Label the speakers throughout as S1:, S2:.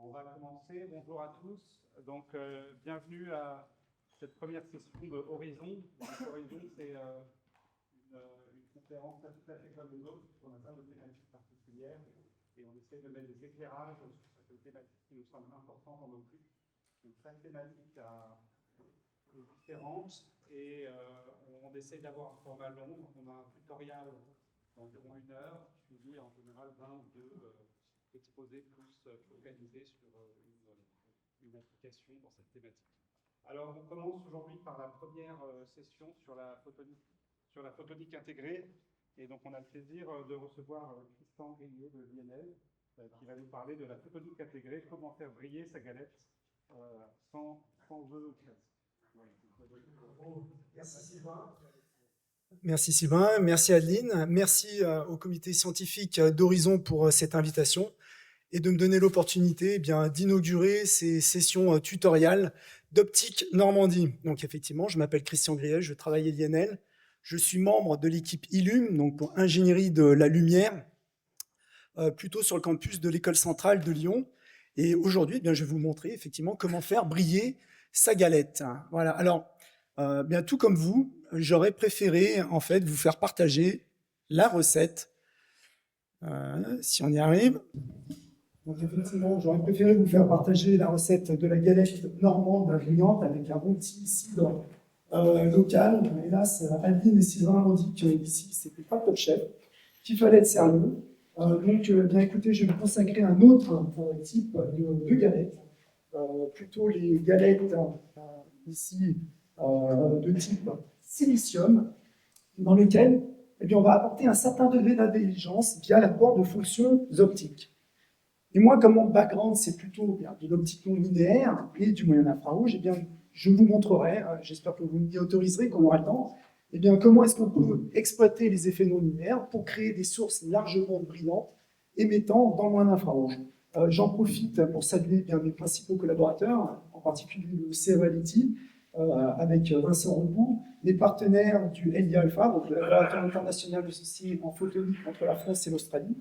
S1: On va commencer. Bonjour à tous. Donc, bienvenue à cette première session de Horizon. Horizon, c'est une conférence tout à fait comme les autres, on a plein de thématiques particulières et on essaie de mettre des éclairages sur cette thématique qui nous semble importante en occupe. Donc, chaque thématique est différente et on essaie d'avoir un format long. Donc, on a un tutoriel d'environ 1 heure, suivi en général 20 ou 2 exposés plus focalisés sur une application dans cette thématique. Alors, on commence aujourd'hui par la première session sur la photonique intégrée. Et donc, on a le plaisir de recevoir Christian Grieux de l'INL, qui va nous parler de la photonique intégrée, comment faire briller sa galette sans jeu ou presque.
S2: Merci Sylvain. Merci Sylvain, merci Adeline, merci au comité scientifique d'Horizon pour cette invitation et de me donner l'opportunité d'inaugurer ces sessions tutoriales d'Optique Normandie. Donc effectivement, je m'appelle Christian Grieux, je travaille à l'INL, je suis membre de l'équipe ILUM, donc pour ingénierie de la lumière, plutôt sur le campus de l'école centrale de Lyon. Et aujourd'hui, je vais vous montrer effectivement comment faire briller sa galette. Voilà. Alors, tout comme vous, j'aurais préféré en fait vous faire partager la recette. Si on y arrive. Donc effectivement, j'aurais préféré vous faire partager la recette de la galette normande brillante avec un bon petit cidre local. Hélas, Adeline et Sylvain m'ont dit qu'ici, c'était pas top chef, qu'il fallait être sérieux. Écoutez, je vais consacrer un autre type de galettes, plutôt les galettes ici de type silicium, dans lesquelles on va apporter un certain degré d'intelligence via l'apport de fonctions optiques. Et moi, comme mon background, c'est plutôt de l'optique non linéaire et du moyen infrarouge, je vous montrerai, j'espère que vous m'y autoriserez, qu'on aura le temps, comment est-ce qu'on peut exploiter les effets non linéaires pour créer des sources largement brillantes émettant dans le moyen infrarouge. J'en profite pour saluer mes principaux collaborateurs, en particulier le CEA-Leti, avec Vincent Rebout, les partenaires du LIA Alpha, donc le laboratoire international associé en photonique entre la France et l'Australie,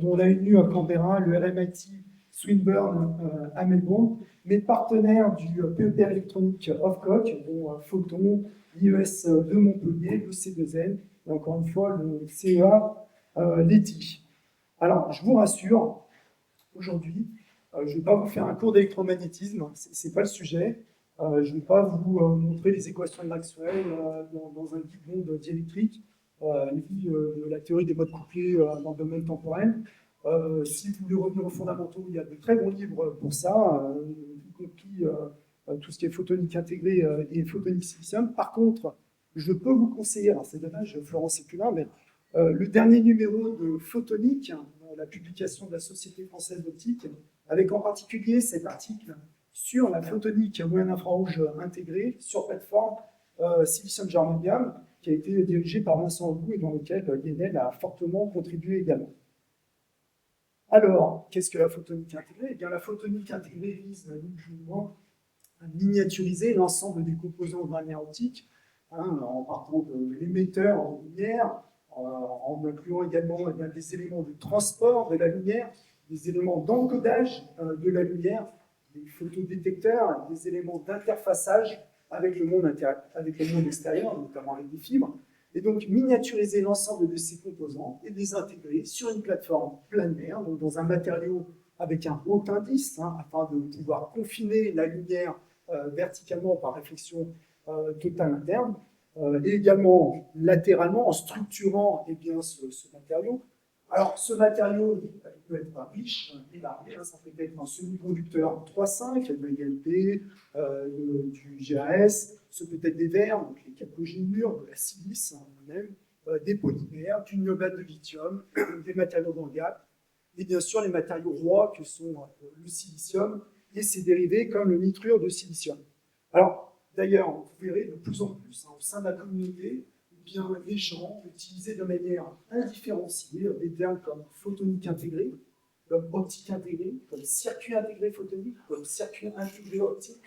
S2: dont la l'ANU à Canberra, le RMIT Swinburne à Melbourne, mes partenaires du PEPR électronique Ofcock, dont Photon, l'IES de Montpellier, le C2N, et encore une fois le CEA Leti. Alors, je vous rassure, aujourd'hui, je ne vais pas vous faire un cours d'électromagnétisme, ce n'est pas le sujet. Je ne vais pas vous montrer les équations de Maxwell dans un guide monde diélectrique, ni la théorie des modes couplés dans le domaine temporel. Si vous voulez revenir aux fondamentaux, il y a de très bons livres pour ça, y compris tout ce qui est photonique intégrée et photonique silicium. Par contre, je peux vous conseiller, alors c'est dommage, Florence n'est plus là, mais le dernier numéro de Photonique, la publication de la Société française d'optique, avec en particulier cet article sur la photonique moyen infrarouge intégrée sur plateforme silicium-germanium, qui a été dirigé par Vincent Rebout et dans lequel l'INL a fortement contribué également. Alors, qu'est-ce que la photonique intégrée ? La photonique intégrée vise à miniaturiser l'ensemble des composants de manière optique, en partant de l'émetteur en lumière, en incluant également des éléments de transport de la lumière, des éléments d'encodage de la lumière, des photodétecteurs, des éléments d'interfaçage avec le monde extérieur, notamment avec des fibres, et donc miniaturiser l'ensemble de ces composants et les intégrer sur une plateforme planaire, donc dans un matériau avec un haut indice, afin de pouvoir confiner la lumière verticalement par réflexion totale interne, et également latéralement en structurant ce matériau. Alors, ce matériau peut être riche et varié, ça peut être un semi-conducteur 3,5, de l'ELP, du GAS, ce peut être des verres, donc les capogénures, de la silice, même, des polymères, du niobate de lithium, des matériaux d'engap, et bien sûr les matériaux rois que sont le silicium et ses dérivés comme le nitrure de silicium. Alors, d'ailleurs, vous verrez de plus en plus au sein de la communauté, les gens utilisaient de manière indifférenciée des termes comme photonique intégrée, comme optique intégrée, comme circuit intégré photonique, comme circuit intégré optique,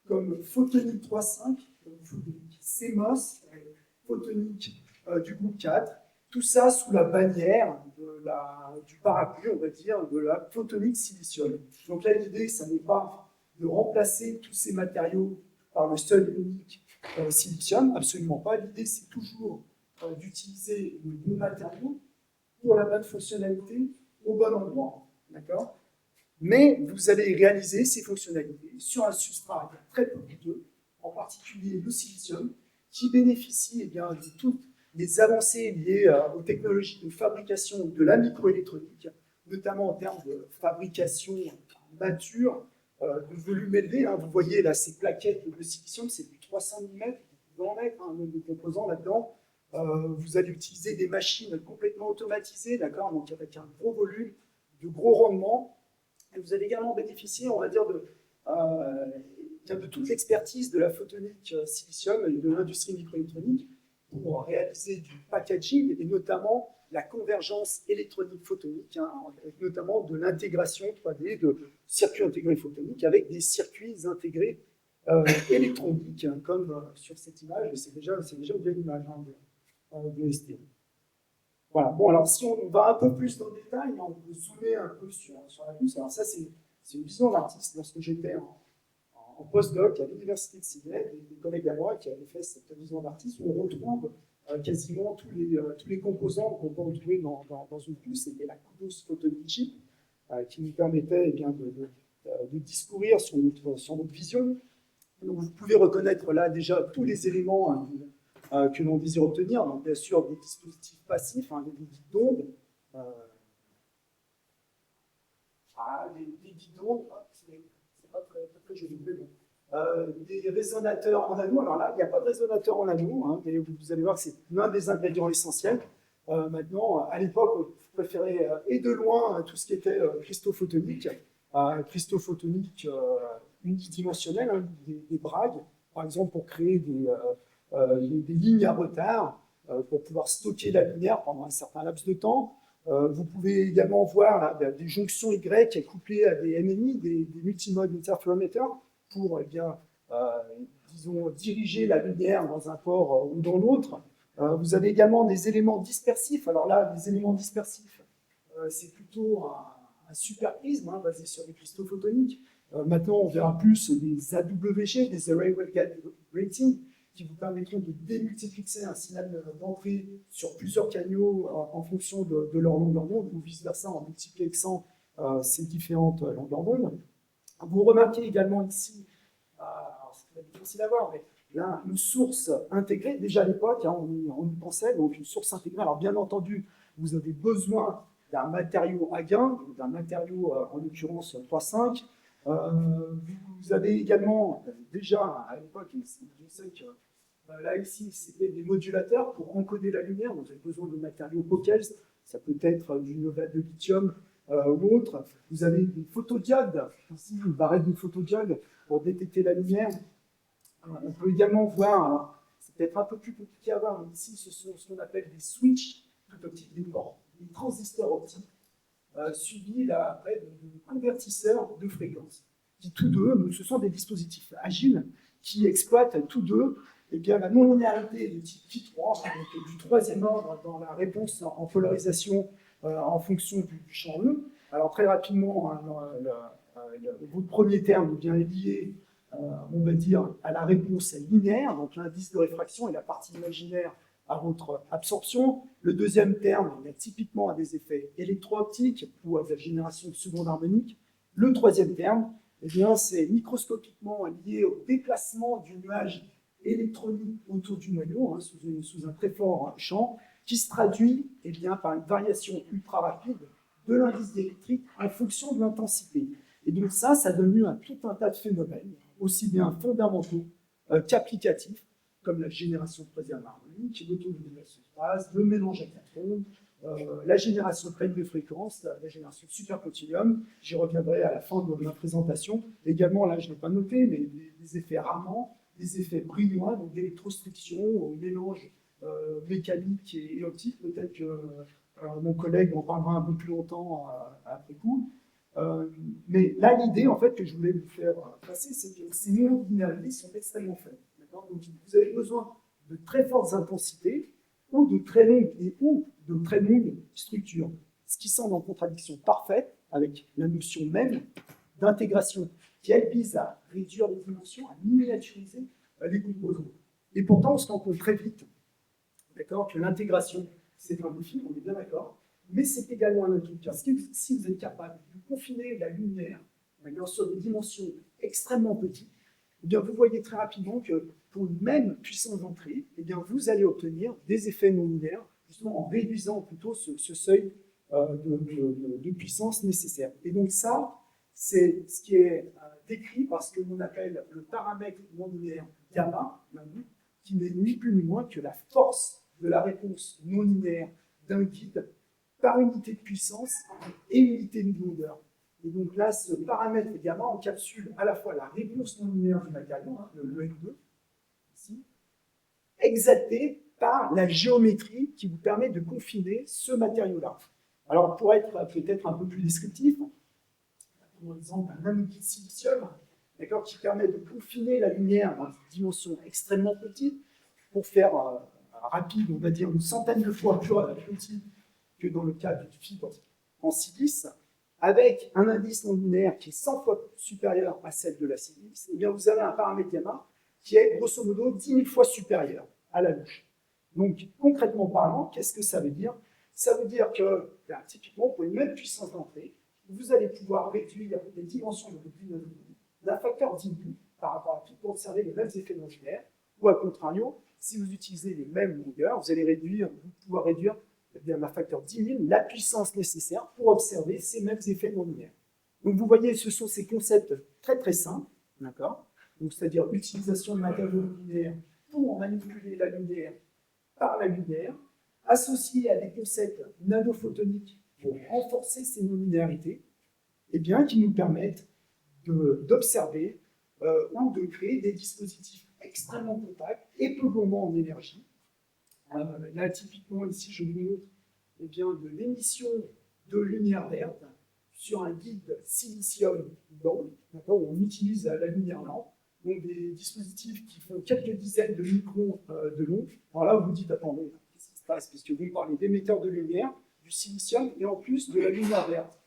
S2: comme photonique 3.5, comme photonique CMOS, photonique du groupe 4, tout ça sous la bannière de du parapluie, on va dire, de la photonique silicium. Donc là, l'idée, ça n'est pas de remplacer tous ces matériaux par le seul et unique silicium, absolument pas. L'idée, c'est toujours d'utiliser le bon matériau pour la bonne fonctionnalité au bon endroit. D'accord ? Mais vous allez réaliser ces fonctionnalités sur un substrat très peu coûteux, en particulier le silicium, qui bénéficie eh bien, de toutes les avancées liées aux technologies de fabrication de la microélectronique, notamment en termes de fabrication mature, de volume élevé. Vous voyez là ces plaquettes de silicium, c'est du 300 mm, vous pouvez en mettre de composants là-dedans. Vous allez utiliser des machines complètement automatisées, d'accord, donc avec un gros volume, de gros rendements. Et vous allez également bénéficier, on va dire, de toute l'expertise de la photonique silicium et de l'industrie microélectronique pour réaliser du packaging et notamment la convergence électronique photonique, avec notamment de l'intégration 3D de circuits intégrés photoniques avec des circuits intégrés électroniques, comme sur cette image, et c'est déjà une belle image de ST. Voilà. Bon, alors si on va un peu plus dans le détail, on peut zoomer un peu sur la puce. Alors ça, c'est une vision d'artiste. Lorsque j'étais en postdoc à l'université de Sydney, des collègues à moi qui avaient fait cette vision d'artiste, où on retrouve quasiment tous les composants qu'on peut retrouver dans une puce. C'était la Kudos Photonic Chip qui nous permettait de discourir sur notre vision. Donc vous pouvez reconnaître là déjà tous les éléments que l'on désire obtenir. Donc bien sûr des dispositifs passifs, des guides d'onde. Les guides d'onde, c'est pas très joli, mais bon. Des résonateurs en anneau. Alors là, il n'y a pas de résonateur en anneau, mais vous allez voir que c'est l'un des ingrédients essentiels. Maintenant, à l'époque, on préférait et de loin tout ce qui était cristaux photoniques, unidimensionnels, des bragues, par exemple pour créer des lignes à retard, pour pouvoir stocker la lumière pendant un certain laps de temps. Vous pouvez également voir là, des jonctions Y couplées à des MMI, des multimode interferometers, pour disons, diriger la lumière dans un port ou dans l'autre. Vous avez également des éléments dispersifs. Alors là, les éléments dispersifs, c'est plutôt un super prisme basé sur les cristaux photoniques. Maintenant, on verra plus des AWG, des Array Waveguide Grating, qui vous permettront de démultiplexer un signal d'entrée sur plusieurs canaux en fonction de leur longueur d'onde, ou vice-versa en multiplexant ces différentes longueurs d'onde. Vous remarquez également ici, alors c'est difficile à voir, mais là, une source intégrée. Déjà à l'époque, on y pensait, donc une source intégrée. Alors bien entendu, vous avez besoin d'un matériau à gain, d'un matériau en l'occurrence 3,5. Vous avez également, déjà à l'époque, je sais que là ici, c'était des modulateurs pour encoder la lumière, donc vous avez besoin de matériaux Pockels, ça peut être du novate de lithium ou autre. Vous avez des photodiodes, ici une barrette de photodiodes pour détecter la lumière. On peut également voir, c'est peut-être un peu plus compliqué à voir, mais ici ce sont ce qu'on appelle des switches tout optiques, des transistors optiques, suivis là, après de convertisseurs de fréquences, qui tous deux, ce sont des dispositifs agiles qui exploitent tous deux la non-linéarité de type Pi3, donc du troisième ordre dans la réponse en polarisation en fonction du champ E. Alors très rapidement, votre premier terme est lié, on va dire, à la réponse linéaire, donc l'indice de réfraction et la partie imaginaire à votre absorption. Le deuxième terme, il y a typiquement à des effets électro-optiques ou à de la génération de seconde harmonique. Le troisième terme, c'est microscopiquement lié au déplacement du nuage électronique autour du noyau, sous un très fort champ, qui se traduit par une variation ultra rapide de l'indice électrique en fonction de l'intensité. Et donc ça donne lieu à tout un tas de phénomènes, aussi bien fondamentaux qu'applicatifs, comme la génération de troisième harmonique, l'automodulation de phase, le mélange à quatre ondes, la génération de pleine de fréquences, la génération de supercontinuum. J'y reviendrai à la fin de ma présentation. Également, là je n'ai pas noté, mais des effets Raman, des effets brinois, donc d'électrostriction, au mélange mécanique et optique. Peut-être que mon collègue en parlera un peu plus longtemps après coup. Mais là, l'idée en fait que je voulais vous faire passer, c'est que ces non-linéarités sont extrêmement faibles. Donc vous avez besoin de très fortes intensités ou de très longues structures. ce qui semble en contradiction parfaite avec la notion même d'intégration, qui elle vise à réduire les dimensions, à miniaturiser les composants. Et pourtant, on se rend compte très vite, d'accord, que l'intégration, c'est un défi, on est bien d'accord, mais c'est également un atout. Parce que si vous êtes capable de confiner la lumière sur des dimensions extrêmement petites, eh bien, vous voyez très rapidement que pour une même puissance d'entrée, eh bien, vous allez obtenir des effets non linéaires, justement en réduisant plutôt ce seuil de puissance nécessaire. Et donc ça, c'est ce qui est décrit par ce que l'on appelle le paramètre non linéaire gamma, qui n'est ni plus ni moins que la force de la réponse non linéaire d'un guide par unité de puissance et unité de longueur. Et donc là, ce paramètre gamma encapsule à la fois la réponse non linéaire du matériau, le N2, ici, exalté par la géométrie qui vous permet de confiner ce matériau-là. Alors, pour être peut-être un peu plus descriptif, par exemple, un nanodite silicium, qui permet de confiner la lumière dans des dimensions extrêmement petites pour faire rapide, on va dire une centaine de fois plus petit que dans le cas d'une fibre en silice, avec un indice non linéaire qui est 100 fois supérieur à celle de la silice, eh bien vous avez un paramètre gamma qui est grosso modo 10 000 fois supérieur à la louche. Donc concrètement parlant, qu'est-ce que ça veut dire? Ça veut dire que, typiquement, pour une même puissance d'entrée, vous allez pouvoir réduire les dimensions de votre luminosité d'un facteur 10 000 par rapport à tout pour observer les mêmes effets non linéaires, ou à contrario, si vous utilisez les mêmes longueurs, vous allez pouvoir réduire d'un facteur 10 000 la puissance nécessaire pour observer ces mêmes effets non linéaires. Donc vous voyez, ce sont ces concepts très très simples, d'accord? Donc c'est-à-dire l'utilisation de matériaux linéaires pour manipuler la lumière par la lumière, associés à des concepts nanophotoniques pour renforcer ces non-linéarités, et bien qui nous permettent d'observer ou de créer des dispositifs extrêmement compacts et peu gourmands en énergie. Là, typiquement, ici, je vous montre de l'émission de lumière verte sur un guide silicium blanc, où on utilise la lumière lampe, donc des dispositifs qui font quelques dizaines de microns de long. Alors là, vous vous dites, attendez, qu'est-ce qui se passe? Puisque vous parlez d'émetteurs de lumière, du silicium et en plus de la lumière verte.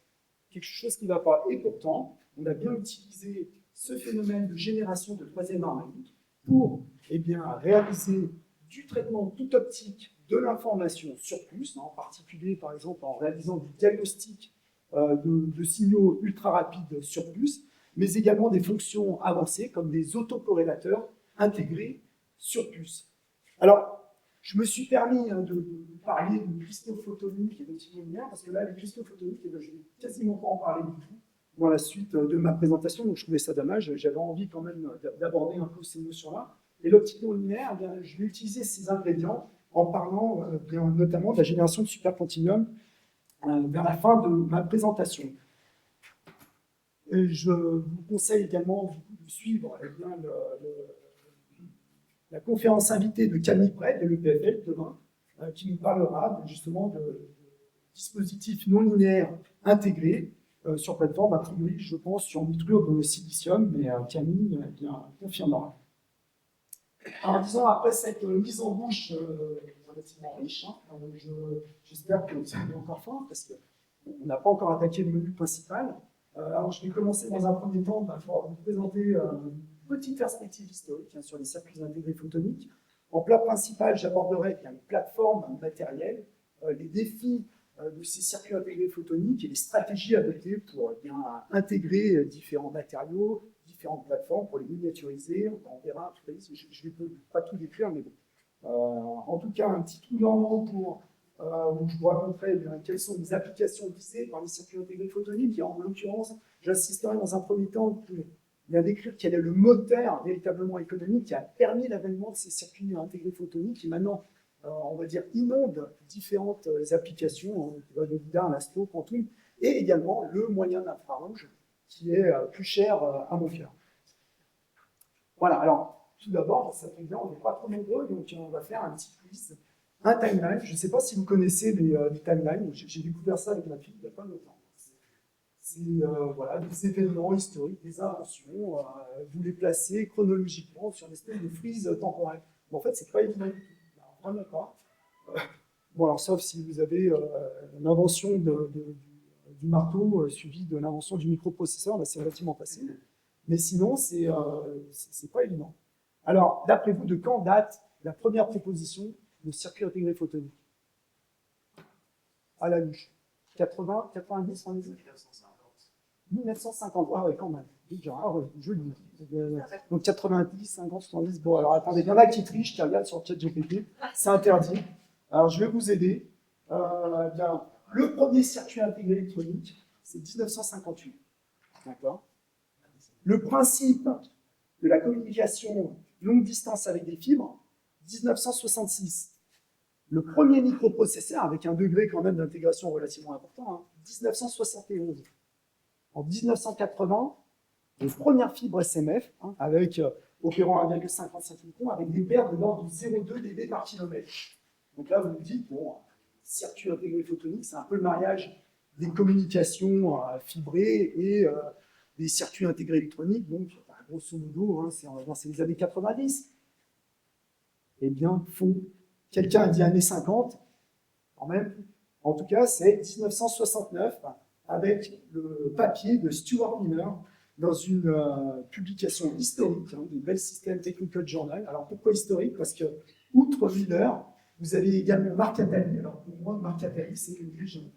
S2: Quelque chose qui ne va pas. Et pourtant, on a bien utilisé ce phénomène de génération de troisième harmonique pour réaliser du traitement tout optique de l'information sur puce, en particulier par exemple en réalisant du diagnostic de signaux ultra rapides sur puce, mais également des fonctions avancées comme des autocorrélateurs intégrés sur puce. Alors, je me suis permis de parler de cristaux photoniques et de type lumière, parce que là, les cristaux photoniques, je ne vais quasiment pas en parler du tout dans la suite de ma présentation, donc je trouvais ça dommage. J'avais envie quand même d'aborder un peu ces notions-là. Et l'optique non linéaire, je vais utiliser ces ingrédients en parlant notamment de la génération de supercontinuum vers la fin de ma présentation. Et je vous conseille également de suivre la conférence invitée de Camille Brett de l'EPFL demain, qui nous parlera justement de dispositifs non linéaires intégrés sur plateforme, a priori, je pense, sur nitrure de silicium, mais Camille confirmera. Alors, disons, après cette mise en bouche relativement riche, j'espère que vous avez encore faim, parce qu'on n'a pas encore attaqué le menu principal. Alors, je vais commencer dans un premier temps pour vous présenter une petite perspective historique sur les circuits intégrés photoniques. En plat principal, j'aborderai une plateforme matérielle, les défis de ces circuits intégrés photoniques et les stratégies adoptées pour intégrer différents matériaux, différentes plateformes pour les miniaturiser. On verra, je ne vais pas tout décrire, mais bon. En tout cas, un petit trou normand pour où je vous raconterai quelles sont les applications visées par les circuits intégrés photoniques. Et en l'occurrence, j'insisterai dans un premier temps pour bien décrire quel est le moteur véritablement économique qui a permis l'avènement de ces circuits intégrés photoniques qui maintenant, on va dire, inondent différentes applications, le lidar, l'astro, quantum, et également le moyen d'infrarouge qui est plus cher à mon cœur. Voilà, alors tout d'abord, ça tombe bien, on n'est pas trop nombreux, donc on va faire un petit quiz, un timeline. Je ne sais pas si vous connaissez les timelines, j'ai découvert ça avec ma fille il n'y a pas longtemps. C'est des événements historiques, des inventions, vous les placez chronologiquement sur une espèce de frise temporelle. Mais en fait, c'est pas évident du tout. Vraiment pas. Bon, alors, sauf si vous avez l'invention du marteau suivi de l'invention du microprocesseur, là, c'est relativement facile. Mais sinon, c'est pas évident. Alors, d'après vous, de quand date la première proposition de circuit intégré photonique? À la louche. 80, 90, on est 1950. Ah ouais, quand même. Ah ouais, joli. Donc 90, 50, 70. Bon, alors attendez, il y en a qui trichent, qui regardent sur ChatGPT. C'est interdit. Alors je vais vous aider. Bien, le premier circuit intégré électronique, c'est 1958. D'accord. Le principe de la communication longue distance avec des fibres, 1966. Le premier microprocesseur, avec un degré quand même d'intégration relativement important, 1971. En 1980, les premières fibres SMF, avec opérant 1,55 micron, avec des paires de l'ordre de 0,2 dB par kilomètre. Donc là, vous vous dites, bon, circuit intégré photonique, c'est un peu le mariage des communications fibrées et des circuits intégrés électroniques. Donc, grosso modo, c'est les années 90. Eh bien, faux. Quelqu'un a dit années 50, quand même. En tout cas, c'est 1969, avec le papier de Stuart Miller dans une publication historique du Bell System Technical Journal. Alors, pourquoi historique? Parce que, outre Miller, vous avez également Marc Attali. Alors, pour moi, Marc Attali, c'est une légende.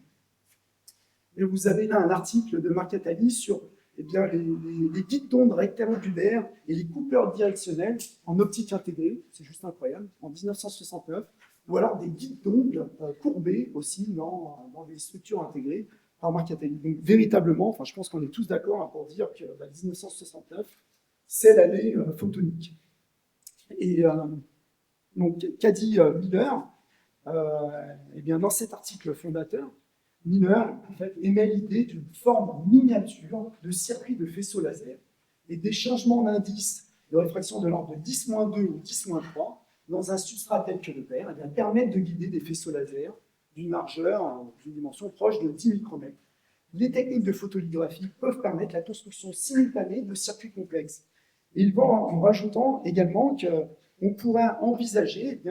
S2: Et vous avez là un article de Marc Attali sur bien, les guides d'onde rectangulaires et les coupeurs directionnels en optique intégrée, c'est juste incroyable, en 1969, ou alors des guides d'onde courbés aussi dans les structures intégrées par Marc Attali. Donc véritablement, enfin, je pense qu'on est tous d'accord pour dire que 1969, c'est l'année photonique. Et donc, qu'a dit Miller? Eh bien, dans cet article fondateur, Miller en fait, émet l'idée d'une forme miniature de circuit de faisceau laser et des changements d'indice de réfraction de l'ordre de 10-2 ou 10-3 dans un substrat tel que le verre permettent de guider des faisceaux laser d'une largeur, d'une dimension proche de 10 micromètres. Les techniques de photolithographie peuvent permettre la construction simultanée de circuits complexes. Et il va en rajoutant également qu'on pourrait envisager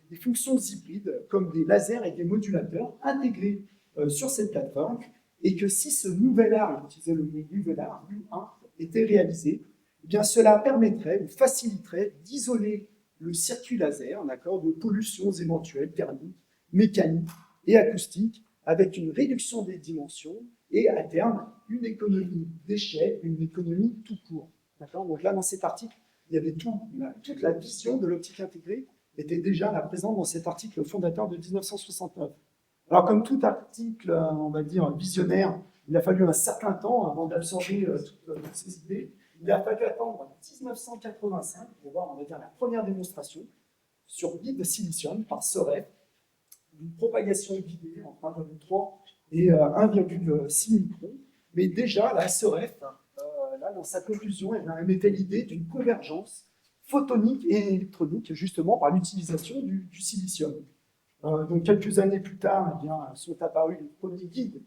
S2: des fonctions hybrides comme des lasers et des modulateurs intégrés sur cette plateforme, et que si ce nouvel art, il utilisait le mot nouvel art, U1, était réalisé, eh bien cela permettrait ou faciliterait d'isoler le circuit laser, de pollutions éventuelles thermiques, mécaniques et acoustiques, avec une réduction des dimensions et à terme une économie d'échelle, une économie tout court. Donc là, dans cet article, il y avait toute la vision de l'optique intégrée était déjà là présente dans cet article fondateur de 1969. Alors, comme tout article, on va dire, visionnaire, il a fallu un certain temps avant d'absorber toutes ces idées. Il a fallu attendre 1985 pour voir, on va dire, la première démonstration sur guide de silicium par SOREF, d'une propagation guidée entre 1,3 et 1,6 microns. Mais déjà, la SOREF, là, dans sa conclusion, elle émettait l'idée d'une convergence photonique et électronique, justement par l'utilisation du silicium. Donc, quelques années plus tard, eh bien, sont apparus les premiers guides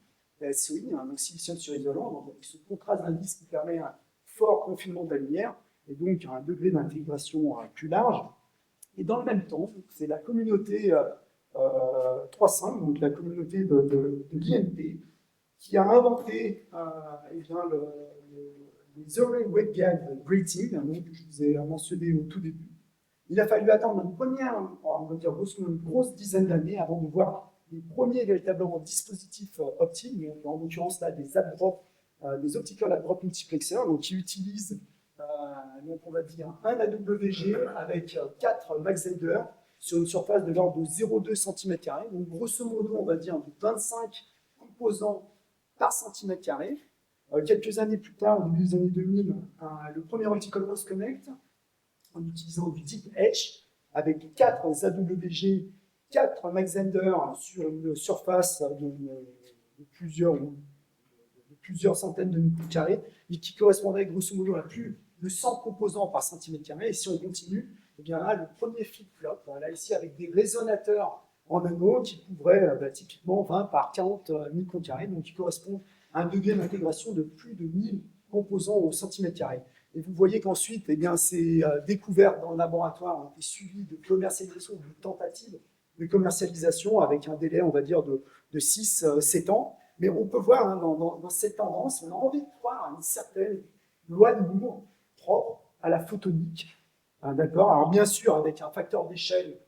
S2: SOI, donc silicium sur isolant, donc avec ce contraste d'indice qui permet un fort confinement de la lumière et donc un degré d'intégration plus large. Et dans le même temps, c'est la communauté 3.5, donc la communauté de l'INP, qui a inventé eh bien, les Early Waveguide Grating, que je vous ai mentionné au tout début. Il a fallu attendre une grosse dizaine d'années avant de voir les premiers véritablement dispositifs optiques, en l'occurrence là des AppDrop, des optical AppDrop multiplexers, donc qui utilisent donc on va dire un AWG avec 4 Mach-Zehnder sur une surface de l'ordre de 0,2 cm². Donc grosso modo, on va dire de 25 composants par cm². Quelques années plus tard, au début des années 2000, le premier Optical Rose Connect, en utilisant du Deep Etch, avec 4 AWG, 4 Mach-Zehnder sur une surface de plusieurs centaines de microns carrés, et qui correspondrait grosso modo à plus de 100 composants par cm². Et si on continue, eh bien là, le premier flip-flop, là ici avec des résonateurs en anneau qui couvraient typiquement 20 par 40 microns carrés, donc qui correspondent à un degré d'intégration de plus de 1000 composants au cm². Et vous voyez qu'ensuite, eh bien, ces découvertes dans le laboratoire ont été suivies de commercialisation, de tentatives de commercialisation avec un délai, on va dire, de 6-7 ans. Mais on peut voir hein, dans cette tendance, on a envie de croire à une certaine loi de Moore propre à la photonique. Hein, d'accord. Alors bien sûr, avec un facteur d'échelle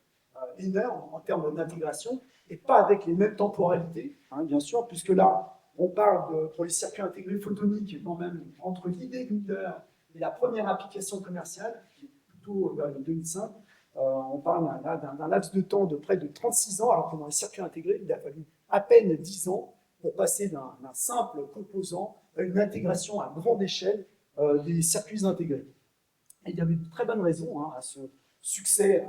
S2: énorme en termes d'intégration, et pas avec les mêmes temporalités, hein, bien sûr, puisque là, on parle pour les circuits intégrés photoniques, quand même, entre l'idée Glitter et la première application commerciale, qui est plutôt vers 2005, on parle là d'un laps de temps de près de 36 ans, alors que dans les circuits intégrés, il a fallu à peine 10 ans pour passer d'un simple composant à une intégration à grande échelle des circuits intégrés. Et il y avait de très bonnes raisons hein, à ce succès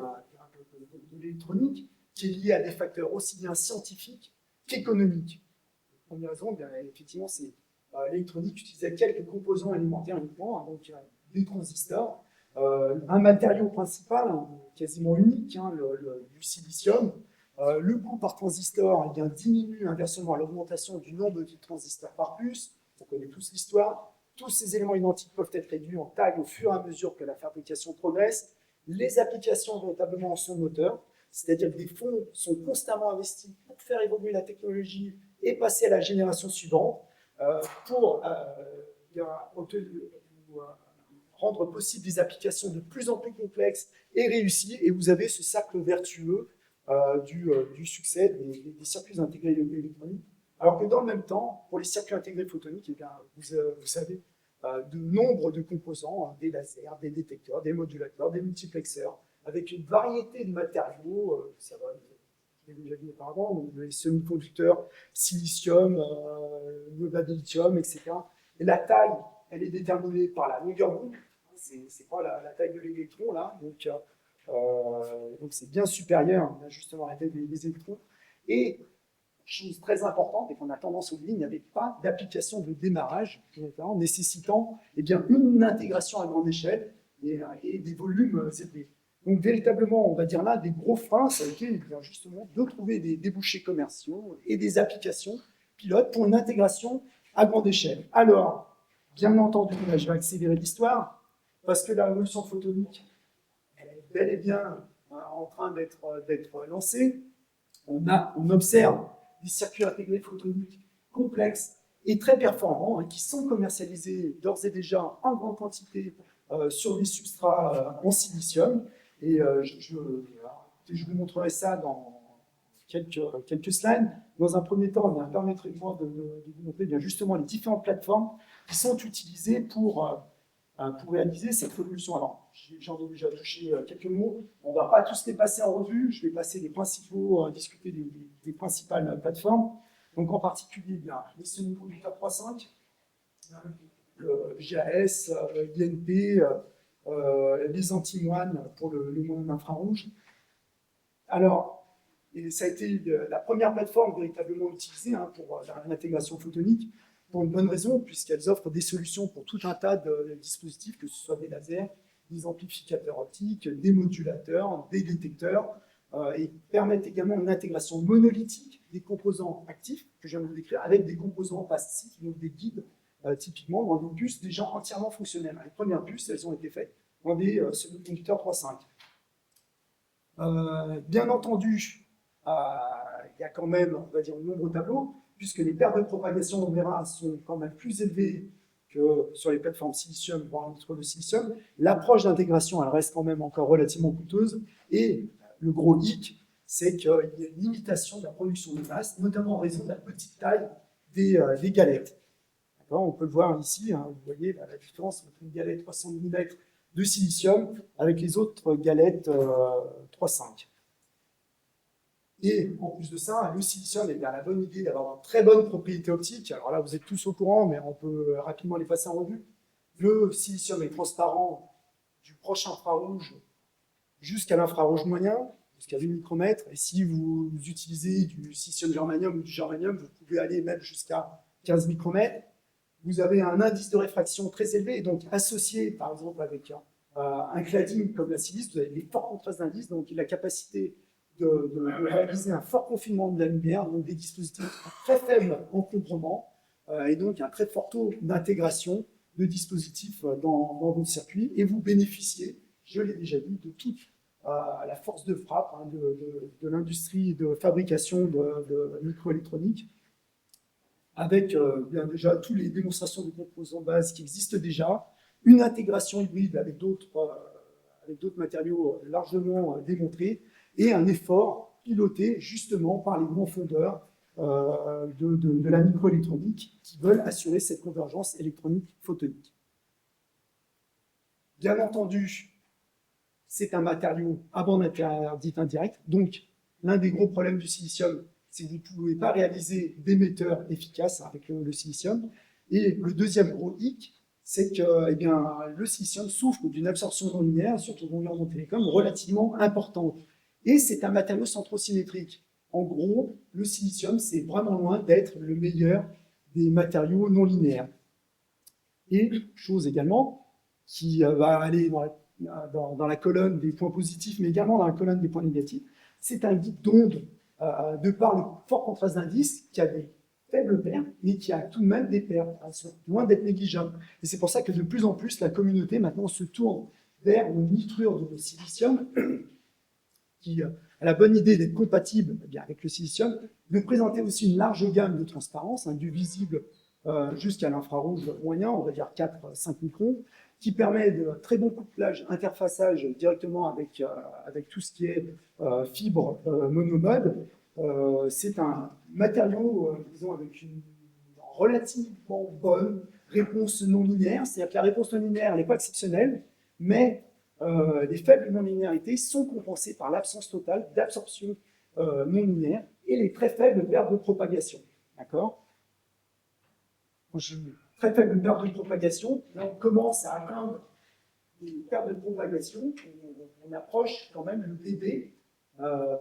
S2: de l'électronique, qui est lié à des facteurs aussi bien scientifiques qu'économiques. La première raison, bien, effectivement, c'est l'électronique utilisait quelques composants élémentaires uniquement, hein, donc des transistors, un matériau principal, hein, quasiment unique, hein, du silicium. Le coût par transistor eh bien, diminue inversement à l'augmentation du nombre de transistors par puce. On connaît tous l'histoire. Tous ces éléments identiques peuvent être réduits en taille au fur et à mesure que la fabrication progresse. Les applications véritablement en sont moteurs, c'est-à-dire que des fonds sont constamment investis pour faire évoluer la technologie et passer à la génération suivante pour rendre possible des applications de plus en plus complexes et réussies. Et vous avez ce cercle vertueux du succès des circuits intégrés électroniques. Alors que dans le même temps, pour les circuits intégrés photoniques, eh bien, vous savez, de nombre de composants, hein, des lasers, des détecteurs, des modulateurs, des multiplexeurs, avec une variété de matériaux, ça va, je l'ai déjà dit auparavant, donc les semi-conducteurs, silicium, lithium, etc. Et la taille, elle est déterminée par la longueur d'onde, c'est pas la taille de l'électron là, donc c'est bien supérieur, on a justement la taille des électrons. Et chose très importante et qu'on a tendance à oublier, il n'y avait pas d'application de démarrage nécessitant eh bien, une intégration à grande échelle et des volumes élevés. Donc véritablement, on va dire là, des gros freins, ça a été eh bien, justement de trouver des débouchés commerciaux et des applications pilotes pour une intégration à grande échelle. Alors, bien entendu, là, je vais accélérer l'histoire, parce que la révolution photonique, elle est bel et bien en train d'être lancée. On observe des circuits intégrés photoniques complexes et très performants, hein, qui sont commercialisés d'ores et déjà en grande quantité sur des substrats en silicium. Et je vous montrerai ça dans quelques slides. Dans un premier temps, permettez-moi de vous montrer bien justement les différentes plateformes qui sont utilisées pour réaliser cette révolution. Alors, j'en ai déjà touché quelques mots. On ne va pas tous les passer en revue. Je vais passer les principaux, discuter des principales plateformes. Donc, en particulier, bien, les semi-conducteurs 3.5, le GAS, l'INP, les anti-moines pour le moyen infrarouge. Alors, et ça a été la première plateforme véritablement utilisée hein, pour l'intégration photonique, pour une bonne raison, puisqu'elles offrent des solutions pour tout un tas de dispositifs, que ce soit des lasers, des amplificateurs optiques, des modulateurs, des détecteurs, et permettent également une intégration monolithique des composants actifs, que je viens de vous décrire, avec des composants passifs, donc des guides, typiquement dans des puces déjà entièrement fonctionnelles. Les premières puces, elles ont été faites dans des semi-conducteurs 3.5. Bien entendu, il y a quand même, on va dire, de nombreux tableaux, puisque les pertes de propagation, on verra, sont quand même plus élevées que sur les plateformes silicium, voire entre le silicium. L'approche d'intégration, elle reste quand même encore relativement coûteuse. Et le gros hic, c'est qu'il y a une limitation de la production de masse, notamment en raison de la petite taille des galettes. On peut le voir ici, hein, vous voyez la différence entre une galette 300 mm de silicium avec les autres galettes 3.5. Et en plus de ça, le silicium a la bonne idée d'avoir une très bonne propriété optique. Alors là, vous êtes tous au courant, mais on peut rapidement les passer en revue. Le silicium est transparent du proche infrarouge jusqu'à l'infrarouge moyen, jusqu'à 8 micromètres. Et si vous utilisez du silicium germanium ou du germanium, vous pouvez aller même jusqu'à 15 micromètres. Vous avez un indice de réfraction très élevé, et donc associé, par exemple, avec un cladding comme la silice, vous avez des forts contrastes d'indices, donc la capacité de réaliser un fort confinement de la lumière, donc des dispositifs très faibles encombrement, et donc un très fort taux d'intégration de dispositifs dans votre circuit, et vous bénéficiez, je l'ai déjà dit, de toute à la force de frappe de l'industrie de fabrication de microélectronique, avec bien déjà toutes les démonstrations de composants bases qui existent déjà, une intégration hybride avec d'autres matériaux largement démontrés, et un effort piloté justement par les grands fondeurs de la microélectronique qui veulent assurer cette convergence électronique photonique. Bien entendu, c'est un matériau à bande interdite indirecte, donc l'un des gros problèmes du silicium, c'est que vous ne pouvez pas réaliser d'émetteurs efficaces avec le silicium. Et le deuxième gros hic, c'est que le silicium souffre d'une absorption non linéaire, surtout dans l'environnement télécom, relativement importante. Et c'est un matériau centrosymétrique. En gros, le silicium, c'est vraiment loin d'être le meilleur des matériaux non linéaires. Et chose également, qui va aller dans la colonne des points positifs, mais également dans la colonne des points négatifs, c'est un guide d'onde de par le fort contraste d'indice qui a des faibles pertes, mais qui a tout de même des pertes, loin d'être négligeables. Et c'est pour ça que de plus en plus, la communauté maintenant se tourne vers une nitrure de silicium qui a la bonne idée d'être compatible avec le silicium, de présenter aussi une large gamme de transparence, du visible jusqu'à l'infrarouge moyen, on va dire 4-5 microns, qui permet de très bon couplage, interfaçage directement avec tout ce qui est fibre monomode. C'est un matériau, disons, avec une relativement bonne réponse non linéaire, c'est-à-dire que la réponse non linéaire n'est pas exceptionnelle, mais les faibles non-linéarités sont compensées par l'absence totale d'absorption non linéaire et les très faibles pertes de propagation. D'accord ? Très faible perte de propagation, là on commence à atteindre des pertes de propagation, on approche quand même le dB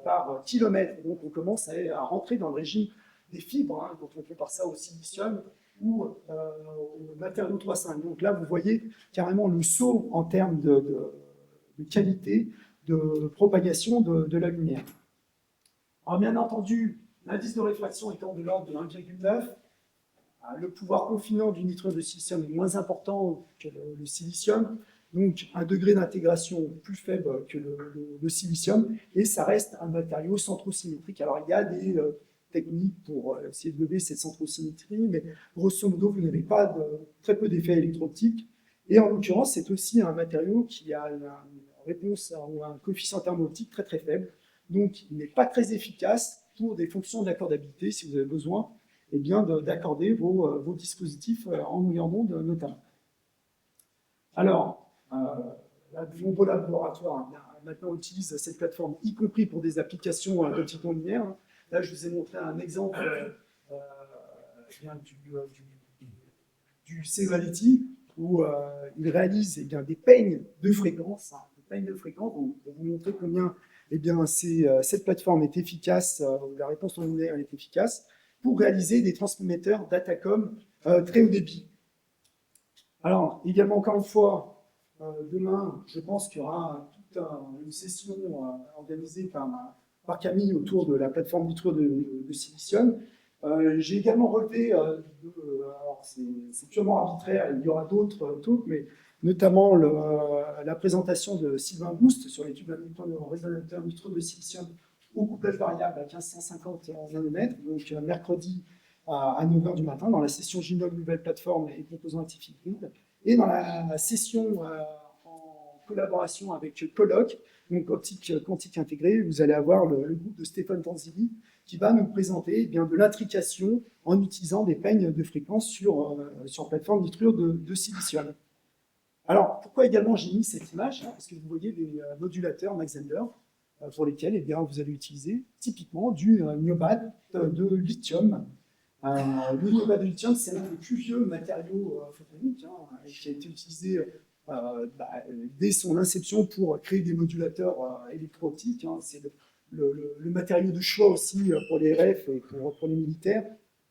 S2: par kilomètre, donc on commence à rentrer dans le régime des fibres, donc on compare ça au silicium ou au matériau 3,5. Donc là vous voyez carrément le saut en termes de qualité de propagation de la lumière. Alors bien entendu, l'indice de réfraction étant de l'ordre de 1,9, le pouvoir confinant du nitrure de silicium est moins important que le silicium, donc un degré d'intégration plus faible que le silicium, et ça reste un matériau centrosymétrique. Alors il y a des techniques pour essayer de lever cette centrosymétrie, mais grosso modo, vous n'avez pas très peu d'effets électro-optiques, et en l'occurrence, c'est aussi un matériau qui a une réponse ou un coefficient thermo-optique très très faible, donc il n'est pas très efficace pour des fonctions d'accordabilité si vous avez besoin d'accorder vos dispositifs en longueur d'onde notamment. Alors, de nombreux laboratoires maintenant utilisent cette plateforme, y compris pour des applications d'optique non linéaire. Là, je vous ai montré un exemple du Cegravity, où il réalise des peignes de fréquence, pour vous montrer combien cette plateforme est efficace, la réponse non linéaire est efficace, pour réaliser des transmetteurs datacom très haut débit. Alors, également, encore une fois, demain, je pense qu'il y aura toute une session organisée par Camille autour de la plateforme nitrure de silicium. J'ai également relevé, alors c'est purement arbitraire, il y aura d'autres talks, mais notamment la présentation de Sylvain Boost sur les tubes en résonateur nitrure de silicium au couplage variable à 1550 nanomètres, donc mercredi à 9h du matin, dans la session Ginol Nouvelle Plateforme et Composants Actifs Hybrides, et dans la session en collaboration avec Colloc, donc optique quantique intégrée, vous allez avoir le groupe de Stéphane Tanzili qui va nous présenter de l'intrication en utilisant des peignes de fréquence sur plateforme nitrure de silicium. Alors, pourquoi également j'ai mis cette image? Parce que vous voyez des modulateurs Mach-Zehnder pour lesquels vous allez utiliser typiquement du niobate de lithium. Le niobate de lithium, c'est l'un des plus vieux matériaux photoniques qui a été utilisé dès son inception pour créer des modulateurs électro-optiques. C'est le matériau de choix aussi pour les RF et pour les militaires.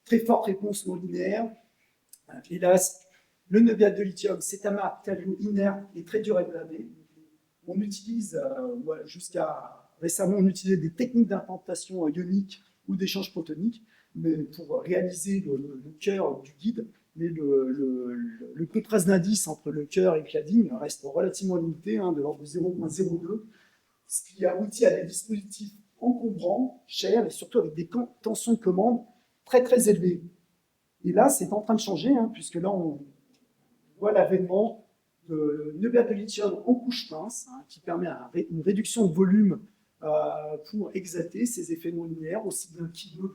S2: Très forte réponse non linéaire. Hélas, le niobate de lithium, c'est un matériau inerte et très dur à dégrader. On utilise, jusqu'à récemment, on utilisait des techniques d'implantation ionique ou d'échange protonique pour réaliser le cœur du guide, mais le contraste d'indice entre le cœur et le cladding reste relativement limité, de l'ordre de 0,02. ce qui aboutit à des dispositifs encombrants, chers et surtout avec des tensions de commande très très élevées. Et là, c'est en train de changer, hein, puisque là, on voit l'avènement de niobate de lithium en couche mince, hein, qui permet une réduction de volume pour exalter ces effets non linéaires, aussi bien Ki2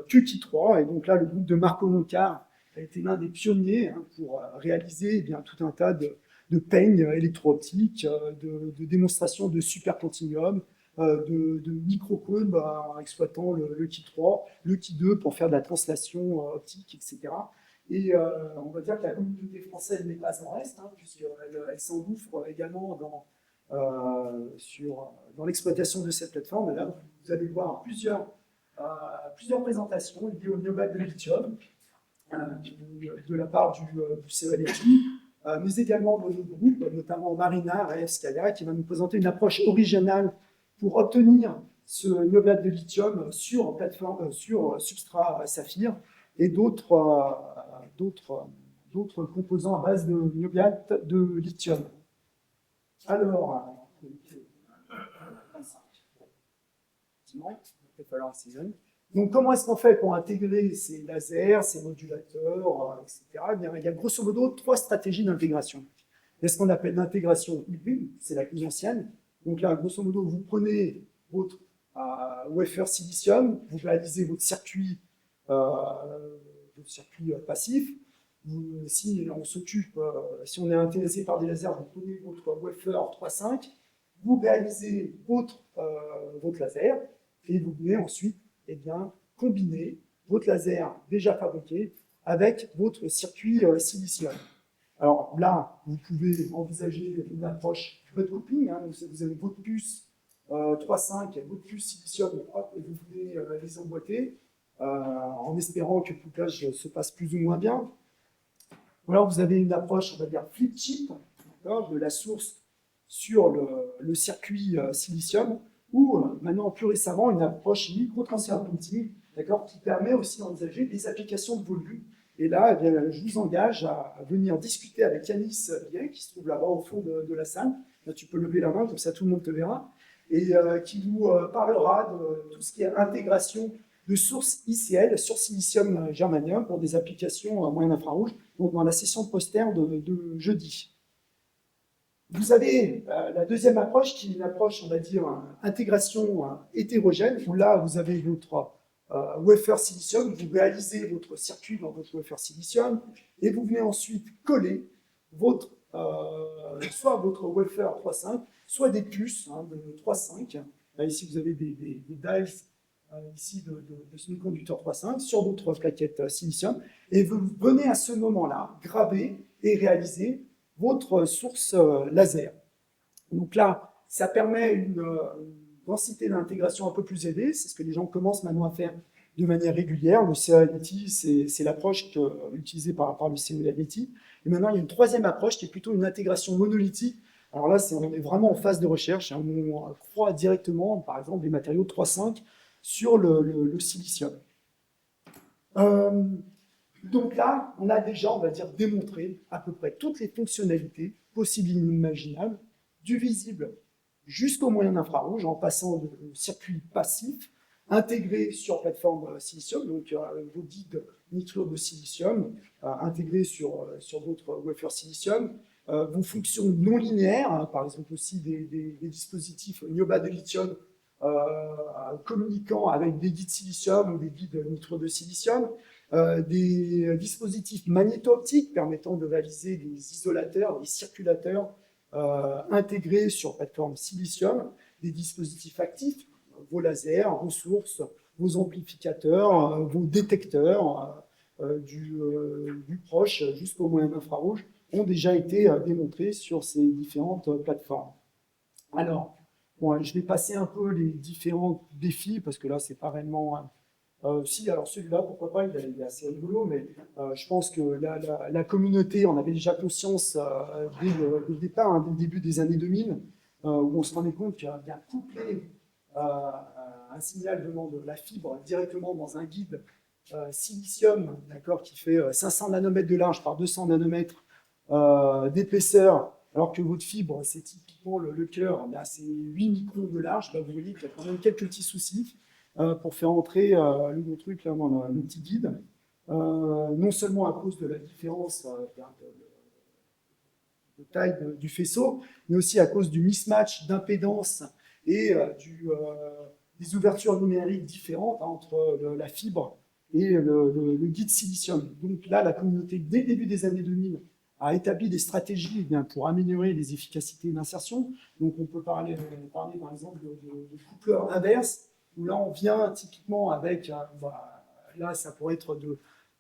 S2: que Ki3. Et donc là, le groupe de Marco Moncar a été l'un des pionniers, hein, pour réaliser, eh bien, tout un tas de peignes électro-optiques, de démonstrations de supercontinuum, de microcônes en exploitant le Ki3, le Ki2 pour faire de la translation optique, etc. Et on va dire que la communauté française n'est pas en reste, hein, puisqu'elle s'engouffre également dans l'exploitation de cette plateforme. Et là, vous allez voir plusieurs présentations liées au niobate de lithium de la part du CELFI, mais également de nos groupes, notamment Marina et Escalia, qui va nous présenter une approche originale pour obtenir ce niobate de lithium sur substrat saphir et d'autres composants à base de niobate de lithium. Alors, il va falloir assaisonner. Donc, comment est-ce qu'on fait pour intégrer ces lasers, ces modulateurs, etc. Eh bien, il y a grosso modo 3 stratégies d'intégration. Il y a ce qu'on appelle l'intégration hybride, c'est la plus ancienne. Donc là, grosso modo, vous prenez votre wafer silicium, vous réalisez votre circuit passif. Si on est intéressé par des lasers, vous prenez votre wafer 3.5, vous réalisez votre laser, et vous venez ensuite, eh bien, combiner votre laser déjà fabriqué avec votre circuit silicium. Alors là, vous pouvez envisager une approche mode cooking, hein, vous avez votre puce 3.5 et votre puce silicium, hop, et vous venez les emboîter, en espérant que le couplage se passe plus ou moins bien. Ou alors vous avez une approche, on va dire, flip chip, de la source sur le circuit silicium, ou maintenant plus récemment une approche micro-transfert printing, qui permet aussi d'envisager des applications de volume. Et là, eh bien, je vous engage à venir discuter avec Yanis Biet, qui se trouve là-bas au fond de la salle. Là, tu peux lever la main, comme ça tout le monde te verra, et qui vous parlera de tout ce qui est intégration de sources ICL sur silicium germanium pour des applications à moyen infrarouge, donc dans la session de poster de jeudi. Vous avez la deuxième approche, qui est une approche, on va dire, intégration hétérogène, où là, vous avez votre wafer silicium, vous réalisez votre circuit dans votre wafer silicium, et vous venez ensuite coller soit votre wafer 3.5, soit des puces de 3.5. Là, ici, vous avez des dies ici de semi-conducteur 3.5 sur votre plaquette silicium, et vous venez à ce moment-là graver et réaliser votre source laser. Donc là, ça permet une densité d'intégration un peu plus élevée, c'est ce que les gens commencent maintenant à faire de manière régulière. Le CELT, c'est l'approche utilisée par le CELT. Et maintenant, il y a une troisième approche qui est plutôt une intégration monolithique. Alors là, on est vraiment en phase de recherche, hein, où on croit directement, par exemple, des matériaux 3.5 sur le silicium. Donc là, on a déjà, on va dire, démontré à peu près toutes les fonctionnalités possibles et inimaginables, du visible jusqu'au moyen infrarouge, en passant de circuit passif, intégré sur plateforme silicium, donc vos guides nitro de silicium, intégrés sur votre wafer silicium, vos fonctions non linéaires, hein, par exemple aussi des dispositifs niobate de lithium communiquant avec des guides silicium ou des guides nitro de silicium, des dispositifs magnéto-optiques permettant de réaliser des isolateurs, des circulateurs intégrés sur plateforme silicium, des dispositifs actifs, vos lasers, vos sources, vos amplificateurs, vos détecteurs du proche jusqu'au moyen infrarouge ont déjà été démontrés sur ces différentes plateformes. Alors, bon, je vais passer un peu les différents défis, parce que là, c'est pas réellement... si, alors celui-là, pourquoi pas, il est assez rigolo, mais je pense que la communauté en avait déjà conscience dès le départ, hein, dès le début des années 2000, où on se rendait compte qu'il y a bien couplé un signal venant de la fibre directement dans un guide silicium, qui fait 500 nanomètres de large par 200 nanomètres d'épaisseur, alors que votre fibre, c'est typiquement le cœur, c'est 8 microns de large, vous voyez qu'il y a quand même quelques petits soucis pour faire entrer le gros truc là, dans le petit guide. Non seulement à cause de la différence de taille du faisceau, mais aussi à cause du mismatch d'impédance et des ouvertures numériques différentes entre la fibre et le guide silicium. Donc là, la communauté, dès le début des années 2000, a établi des stratégies pour améliorer les efficacités d'insertion. Donc on peut parler par exemple de coupleur inverse, où là on vient typiquement avec, là ça pourrait être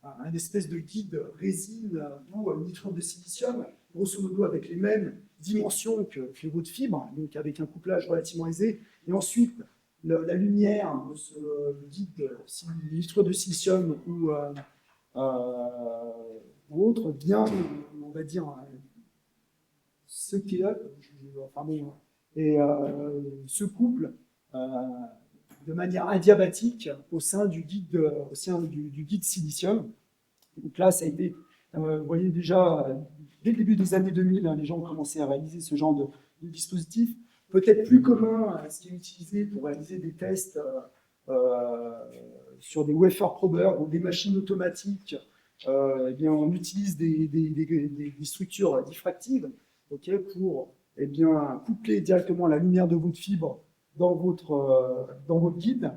S2: un espèce de guide résine ou nitrure de silicium, grosso modo avec les mêmes dimensions que les bouts de fibre, donc avec un couplage relativement aisé. Et ensuite, la lumière de ce guide nitrure de silicium ou autre vient, on va dire, ce qui est, et se couple de manière adiabatique au sein du guide, du guide silicium. Donc là, ça a été, vous voyez déjà, dès le début des années 2000, les gens ont commencé à réaliser ce genre de dispositif. Peut-être plus commun, ce qui est utilisé pour réaliser des tests sur des wafer probers ou des machines automatiques. Eh bien, on utilise des structures diffractives, pour coupler directement la lumière de votre fibre dans votre guide.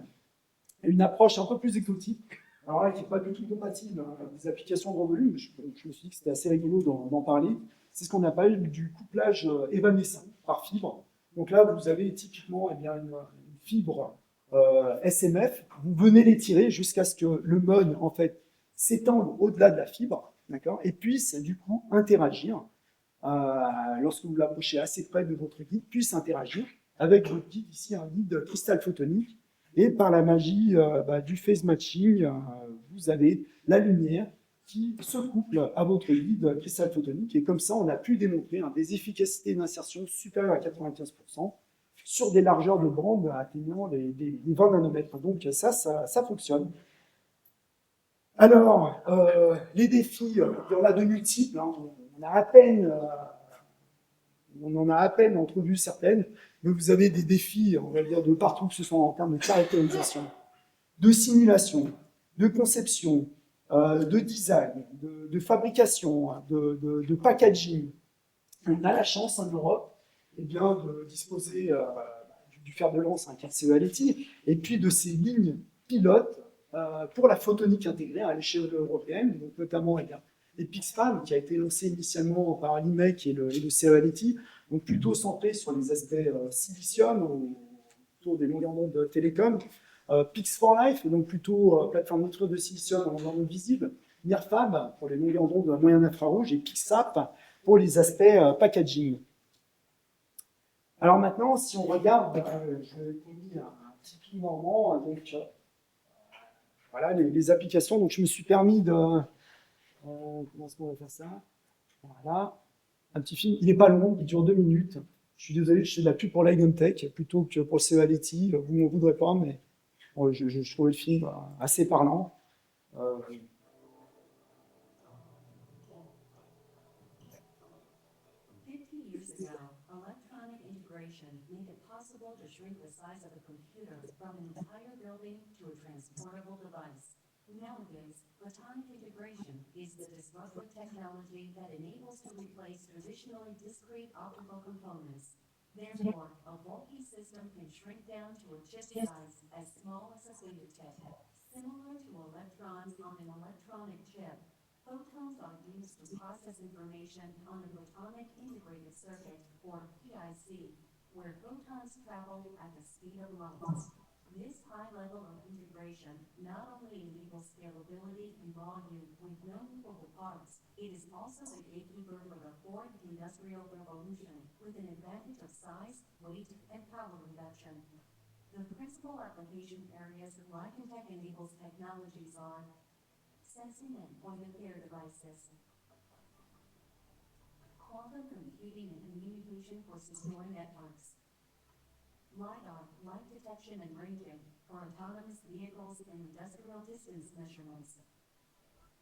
S2: Et une approche un peu plus exotique, alors là, qui n'est pas du tout compatible avec des applications grand volume, je me suis dit que c'était assez rigolo d'en parler, c'est ce qu'on appelle du couplage évanescent par fibre. Donc là, vous avez typiquement une fibre SMF, vous venez l'étirer jusqu'à ce que le mode, en fait, s'étende au-delà de la fibre, d'accord, et puisse, du coup, interagir, lorsque vous l'approchez assez près de votre guide, puisse interagir avec votre guide, ici, un guide cristal photonique, et par la magie du phase matching, vous avez la lumière qui se couple à votre guide cristal photonique. Et comme ça, on a pu démontrer des efficacités d'insertion supérieures à 95% sur des largeurs de bande atteignant les 20 nanomètres. Donc ça fonctionne. Alors, les défis, il y en a de multiples. On en a à peine entrevu certaines, mais vous avez des défis, on va dire, de partout, que ce soit en termes de caractérisation, de simulation, de conception, de design, de fabrication, de packaging. On a la chance en Europe de disposer du fer de lance, qui est le CEA-Leti, et puis de ces lignes pilotes pour la photonique intégrée à l'échelle européenne, donc notamment les PixFAM, qui a été lancé initialement par l'IMEC et le CEA-Leti, donc plutôt centré sur les aspects silicium autour des longueurs d'onde télécom. Pix4Life, donc plutôt plateforme nitrure de silicium en longueur d'onde visible. NIRFAB pour les longueurs d'onde moyen infrarouge et PixSap pour les aspects packaging. Alors maintenant, si on regarde, je vais vous dire un petit peu normand, donc voilà les applications. Donc je me suis permis de comment est-ce qu'on va faire ça? Voilà, un petit film. Il n'est pas long, il dure 2 minutes. Je suis désolé, je fais de la pub pour l'Igontech plutôt que pour le CEA-Leti. Vous ne m'en voudrez pas, mais je trouvais le film assez parlant.
S3: Electronic integration made it possible to shrink the size of a computer from an entire building to a transportable device. Nowadays, photonic integration is the disruptive technology that enables to replace traditionally discrete optical components. Therefore, a bulky system can shrink down to a chip size as small as a fingertip. Similar to electrons on an electronic chip, photons are used to process information on a photonic integrated circuit, or PIC, where photons travel at the speed of light. This high level of integration not only enables scalability and volume with no movable parts, it is also the gatekeeper for the fourth industrial revolution, with an advantage of size, weight, and power reduction. The principal application areas Ligentech enables technologies are sensing and point-of-care devices, quantum computing and communication for secure networks, LiDAR, light detection and ranging, for autonomous vehicles and industrial distance measurements,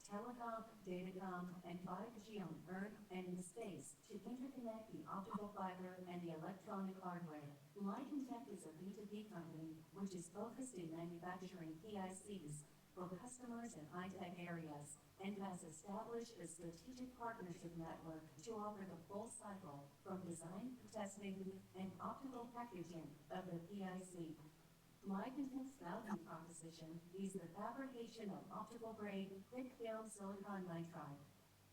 S3: telecom, datacom, and 5G on Earth and in space to interconnect the optical fiber and the electronic hardware. Light & Tech is a B2B company which is focused in manufacturing PICs for customers in high-tech areas and has established a strategic partnership network to offer the full cycle from design, testing, and optical packaging of the PIC. Light & Tech's value proposition is the fabrication of optical-grade, thick-film silicon nitride.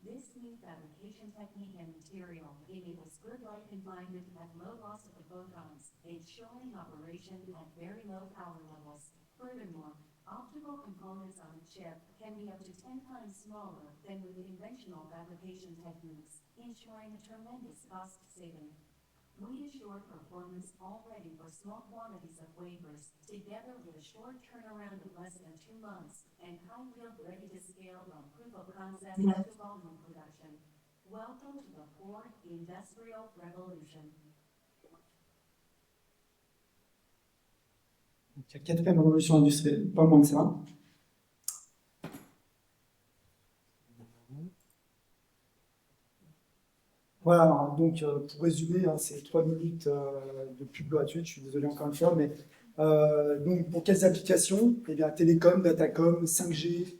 S3: This new fabrication technique and material enables good light confinement at low loss of the photons, ensuring operation at very low power levels. Furthermore, optical components on a chip can be up to 10 times smaller than with conventional fabrication techniques, ensuring a tremendous cost saving. We assure performance already for small quantities of wafers, together with a short turnaround of less than 2 months, and high yield ready to scale from proof of concept to volume production. Welcome to the fourth industrial revolution.
S2: Donc, la quatrième révolution industrielle, pas moins que ça. Voilà, donc pour résumer, hein, c'est 3 minutes de pub gratuite, je suis désolé encore une fois, mais donc pour quelles applications? Eh bien, télécom, datacom, 5G,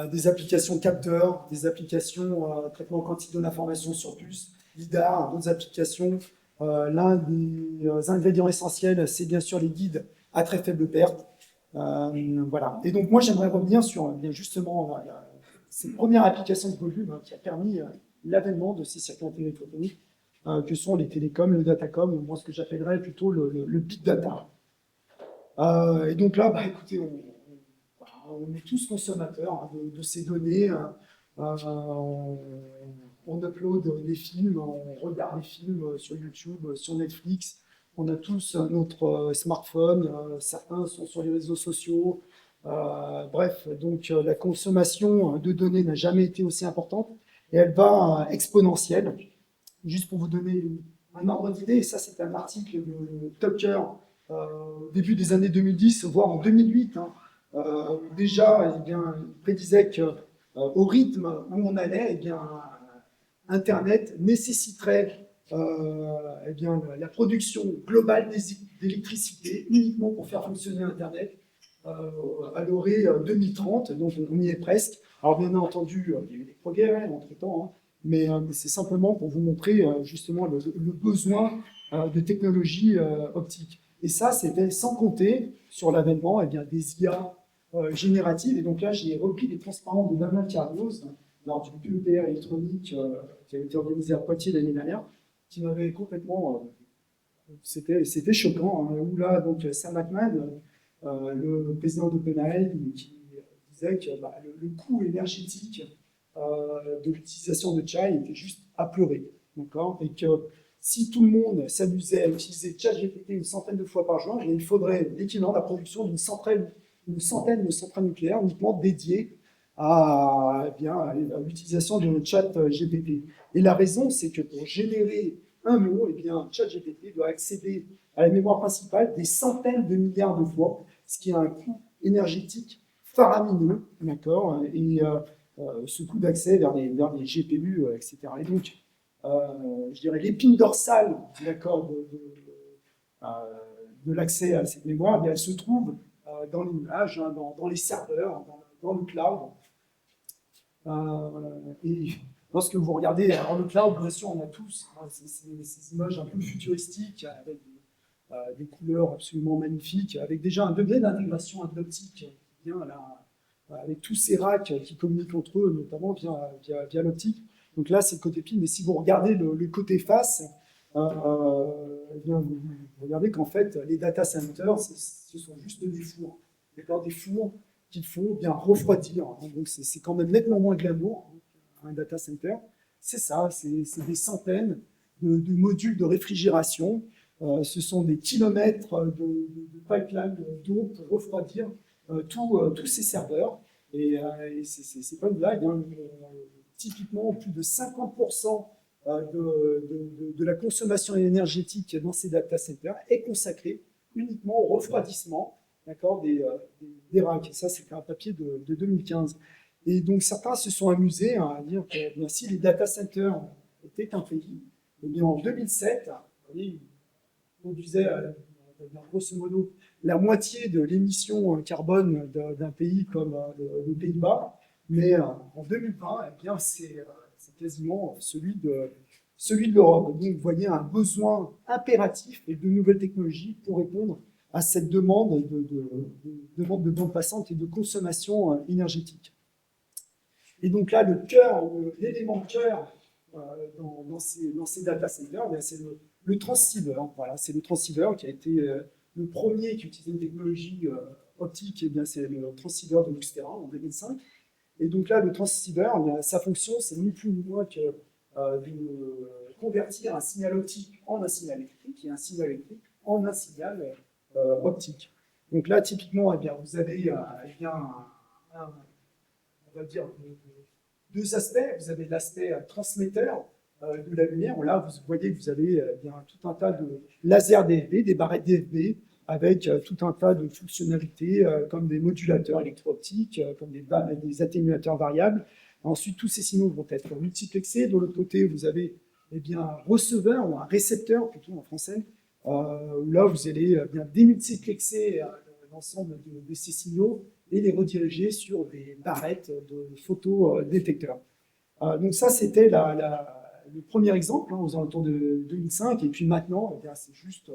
S2: des applications capteurs, des applications traitement quantique de l'information sur puce, LIDAR, d'autres applications. L'un des ingrédients essentiels, c'est bien sûr les guides à très faible perte. Voilà. Et donc moi, j'aimerais revenir sur bien justement cette première application de volume qui a permis l'avènement de ces circuits intégrés photoniques, que sont les télécoms, le datacom, ou moi ce que j'appellerais plutôt le big data. Et donc là, bah, écoutez, on est tous consommateurs hein, de ces données. On upload des films, on regarde des films sur YouTube, sur Netflix. On a tous notre smartphone, certains sont sur les réseaux sociaux. Bref, donc la consommation de données n'a jamais été aussi importante et elle va exponentielle. Juste pour vous donner un ordre d'idée, et ça c'est un article de Tucker au début des années 2010, voire en 2008. Déjà, eh bien, il prédisait qu'au rythme où on allait, eh bien, Internet nécessiterait eh bien, la production globale d'électricité uniquement pour faire fonctionner Internet à l'horizon 2030, donc on y est presque. Alors bien entendu, il y a eu des progrès entre-temps, hein, mais c'est simplement pour vous montrer justement le besoin de technologies optiques. Et ça, c'était sans compter sur l'avènement eh bien, des IA génératives. Et donc là, j'ai repris les transparents de Damien Carlos lors du PEPR électronique qui a été organisé à Poitiers l'année dernière, qui m'avait complètement... c'était choquant, hein, où là, donc, Sam Altman, le président d'OpenAI, qui disait que bah, le coût énergétique de l'utilisation de Chai était juste à pleurer, d'accord, et que si tout le monde s'amusait à utiliser ChatGPT une centaine de fois par jour, il faudrait l'équivalent de la production d'une centaine de centrales nucléaires uniquement dédiées à, eh bien, à l'utilisation de ChatGPT. Et la raison, c'est que pour générer un mot, eh bien, ChatGPT doit accéder à la mémoire principale des centaines de milliards de fois, ce qui a un coût énergétique faramineux, d'accord, et ce coût d'accès vers les GPU, etc. Et donc, je dirais l'épine dorsale, d'accord, de l'accès à cette mémoire, eh bien, elle se trouve dans les nuages, hein, dans les serveurs, dans le cloud. Et lorsque vous regardez dans le cloud, bien sûr, on a tous hein, ces images un peu futuristiques avec des couleurs absolument magnifiques, avec déjà un degré d'intégration optique bien là, avec tous ces racks qui communiquent entre eux, notamment via l'optique. Donc là, c'est le côté pile, mais si vous regardez le côté face, eh bien, vous regardez qu'en fait, les data centers, ce sont juste des fours. D'accord, des fours qu'il faut bien refroidir. Donc c'est quand même nettement moins glamour, un data center. C'est ça, c'est des centaines de modules de réfrigération. Ce sont des kilomètres de pipeline d'eau pour refroidir tous ces serveurs. Et c'est pas une blague. Hein. Typiquement, plus de 50% de la consommation énergétique dans ces data centers est consacrée uniquement au refroidissement, d'accord, des racks. Ça, c'est un papier de 2015. Et donc certains se sont amusés à dire que bien, si les data centers étaient un pays, eh bien, en 2007, vous voyez, ils produisaient grosso modo la moitié de l'émission carbone d'un pays comme les Pays-Bas, mais en 2020, eh bien, c'est quasiment celui de l'Europe. Donc, vous voyez un besoin impératif et de nouvelles technologies pour répondre à cette demande demande de bande passante et de consommation énergétique. Et donc là, l'élément cœur dans ces data centers, c'est le transceiver. Voilà, c'est le transceiver qui a été le premier qui utilisait une technologie optique. Et bien, c'est le transceiver de Luxtera en 2005. Et donc là, le transceiver, sa fonction, c'est ni plus ni moins que de convertir un signal optique en un signal électrique et un signal électrique en un signal optique. Donc là, typiquement, eh bien, vous avez on va dire, deux aspects. Vous avez l'aspect transmetteur de la lumière. Là, vous voyez que vous avez bien tout un tas de lasers DFB, des barrettes DFB, avec tout un tas de fonctionnalités comme des modulateurs électro-optiques, comme des atténuateurs variables. Ensuite, tous ces signaux vont être multiplexés. De l'autre côté, vous avez un receveur ou un récepteur, plutôt en français, où là, vous allez bien démultiplexer l'ensemble de ces signaux et les rediriger sur des barrettes de photodétecteurs. Donc ça, c'était le premier exemple aux alentours de 2005. Et puis maintenant, c'est juste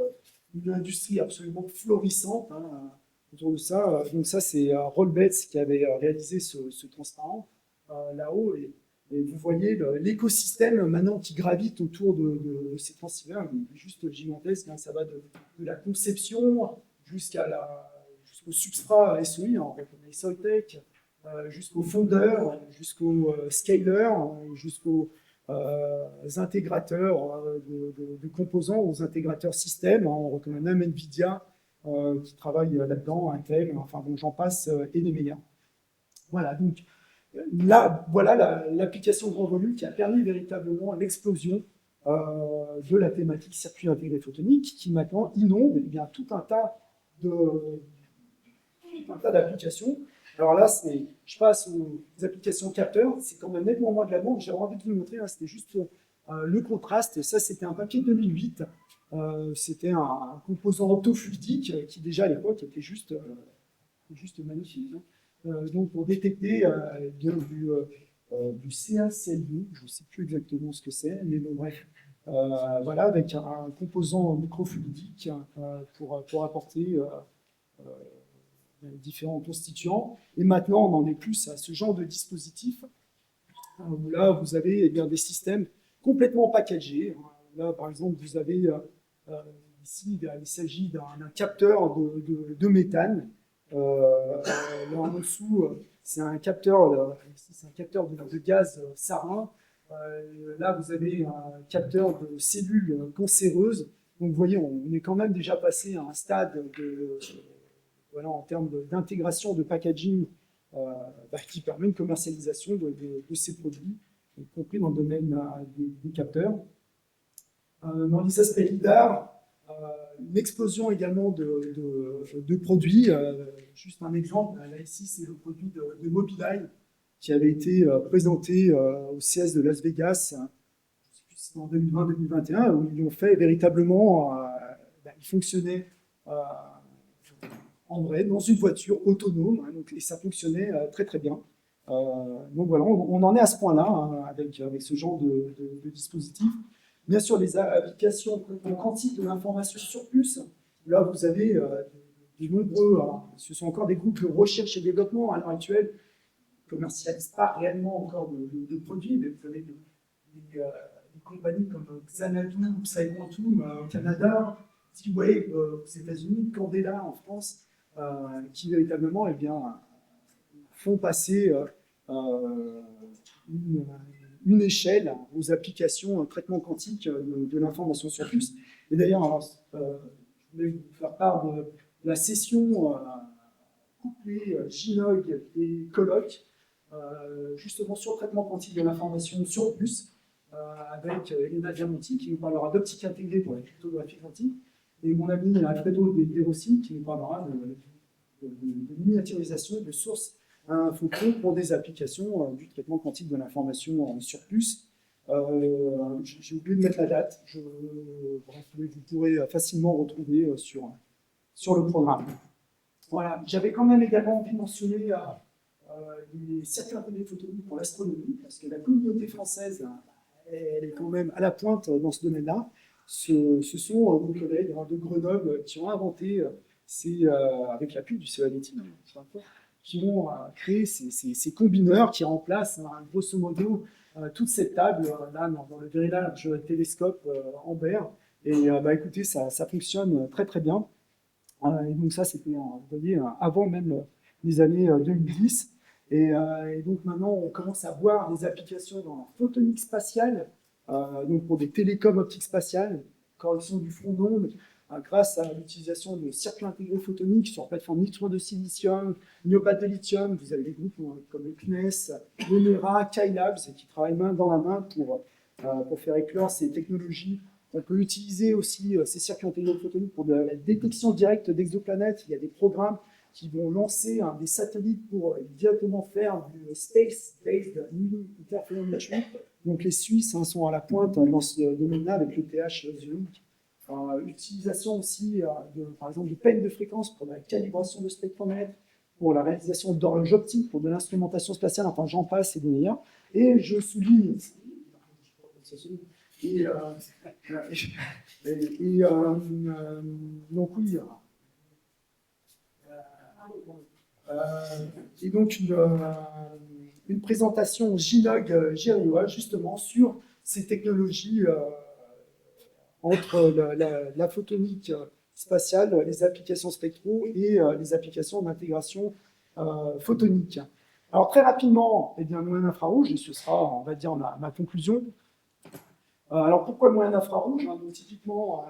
S2: une industrie absolument florissante autour de ça. Donc ça, c'est Rollbets qui avait réalisé ce transparent là-haut. Et vous voyez l'écosystème maintenant qui gravite autour de ces transceivers, juste gigantesque. Ça va de la conception jusqu'au substrat SOI, on reconnaît Soitec, jusqu'aux fondeurs, jusqu'aux scalers, jusqu'aux intégrateurs de composants, aux intégrateurs système. On reconnaît même NVIDIA qui travaille là-dedans, Intel, enfin bon, j'en passe, et les meilleurs. Voilà, donc là, voilà l'application grand volume qui a permis véritablement l'explosion de la thématique circuit intégré photonique, qui maintenant inonde tout un tas d'applications. Alors là, je passe aux applications capteurs, c'est quand même nettement moins de la bande. J'avais envie de vous montrer, c'était juste le contraste. Ça, c'était un papier de 2008. C'était un composant optofluidique qui, déjà à l'époque, était juste magnifique. Donc, pour détecter du CaClU, je ne sais plus exactement ce que c'est, mais bon, bref. Voilà, avec un composant microfluidique pour apporter différents constituants. Et maintenant, on en est plus à ce genre de dispositif où là, vous avez des systèmes complètement packagés. Là, par exemple, vous avez ici, il s'agit d'un capteur de méthane. Là en dessous, c'est un capteur de gaz sarin. Là, vous avez un capteur de cellules cancéreuses. Donc, vous voyez, on est quand même déjà passé à un stade en termes d'intégration de packaging qui permet une commercialisation de ces produits, y compris dans le domaine des capteurs. Dans les aspects LIDAR, une explosion également de produits. Juste un exemple, là ici c'est le produit de Mobileye qui avait été présenté au CES de Las Vegas, je ne sais plus si c'était en 2020-2021, où ils ont fait véritablement, il fonctionnait en vrai dans une voiture autonome, et ça fonctionnait très très bien. Donc voilà, on en est à ce point-là avec ce genre de dispositif. Bien sûr, les applications quantiques de l'information sur puce. Là, vous avez de nombreux, ce sont encore des groupes de recherche et développement à l'heure actuelle, qui ne commercialisent pas réellement encore de produits, mais vous avez des compagnies comme Xanadu ou Psyquantum au Canada, T-Wave aux États-Unis, Candela en France, qui véritablement font passer une échelle aux applications traitement quantique de l'information sur puce. Et d'ailleurs, je voulais vous faire part de la session couplée Ginog et Colloque, justement sur le traitement quantique de l'information sur puce, avec Elena Diamanti qui nous parlera d'optique intégrée pour la cryptographie quantique, et mon ami Alfredo De Rossi qui nous parlera de miniaturisation de sources un photon pour des applications du traitement quantique de l'information sur puce. J'ai oublié de mettre la date, bref, vous pourrez facilement retrouver sur le programme. Voilà, j'avais quand même également envie de mentionner les circuits intégrés photoniques pour l'astronomie, parce que la communauté française, elle est quand même à la pointe dans ce domaine-là. Ce sont nos collègues de Grenoble qui ont inventé, avec l'appui du CEA-Leti, qui ont créé ces combineurs qui remplacent grosso modo toute cette table là dans le Very Large Télescope Amber. Et écoutez, ça fonctionne très très bien. Et donc ça, c'était, vous voyez, avant même les années 2010. Et donc maintenant, on commence à voir des applications dans la photonique spatiale, donc pour des télécoms optiques spatiales, correction du front d'onde, grâce à l'utilisation de circuits intégrés photoniques sur plateforme nitrure de silicium, niobate de lithium. Vous avez des groupes comme le CNES, l'ONERA, Skylabs, qui travaillent main dans la main pour faire éclore ces technologies. On peut utiliser aussi ces circuits intégrés photoniques pour de la détection directe d'exoplanètes. Il y a des programmes qui vont lancer des satellites pour directement faire du Space-Based Interferometry. Donc les Suisses sont à la pointe dans ce domaine-là avec le TH Zurich. Utilisation aussi, par exemple, de peine de fréquence pour la calibration de spectromètres, pour la réalisation d'horloges optiques, pour de l'instrumentation spatiale, enfin j'en passe et des meilleurs. Et je souligne... Donc oui... et donc une présentation GINOG-GRIOA justement sur ces technologies entre la photonique spatiale, les applications spectro et les applications d'intégration photonique. Alors très rapidement, le moyen infrarouge, et ce sera, on va dire, ma conclusion. Alors pourquoi le moyen infrarouge? Donc, typiquement,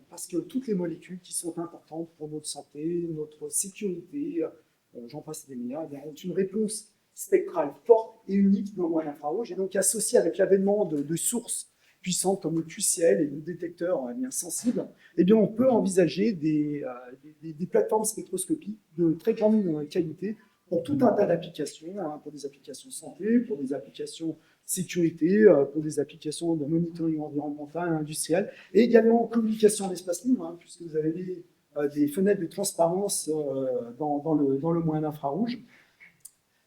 S2: parce que toutes les molécules qui sont importantes pour notre santé, notre sécurité, j'en passe des meilleurs, ont une réponse spectrale forte et unique dans le moyen infrarouge, et donc associée avec l'avènement de sources puissantes comme le QCL et le détecteur sensible, eh bien on peut envisager des plateformes spectroscopiques de très grande qualité pour tout un tas d'applications, pour des applications santé, pour des applications sécurité, pour des applications de monitoring environnemental et industriel, et également en communication d'espace libre, puisque vous avez des fenêtres de transparence dans le moyen infrarouge.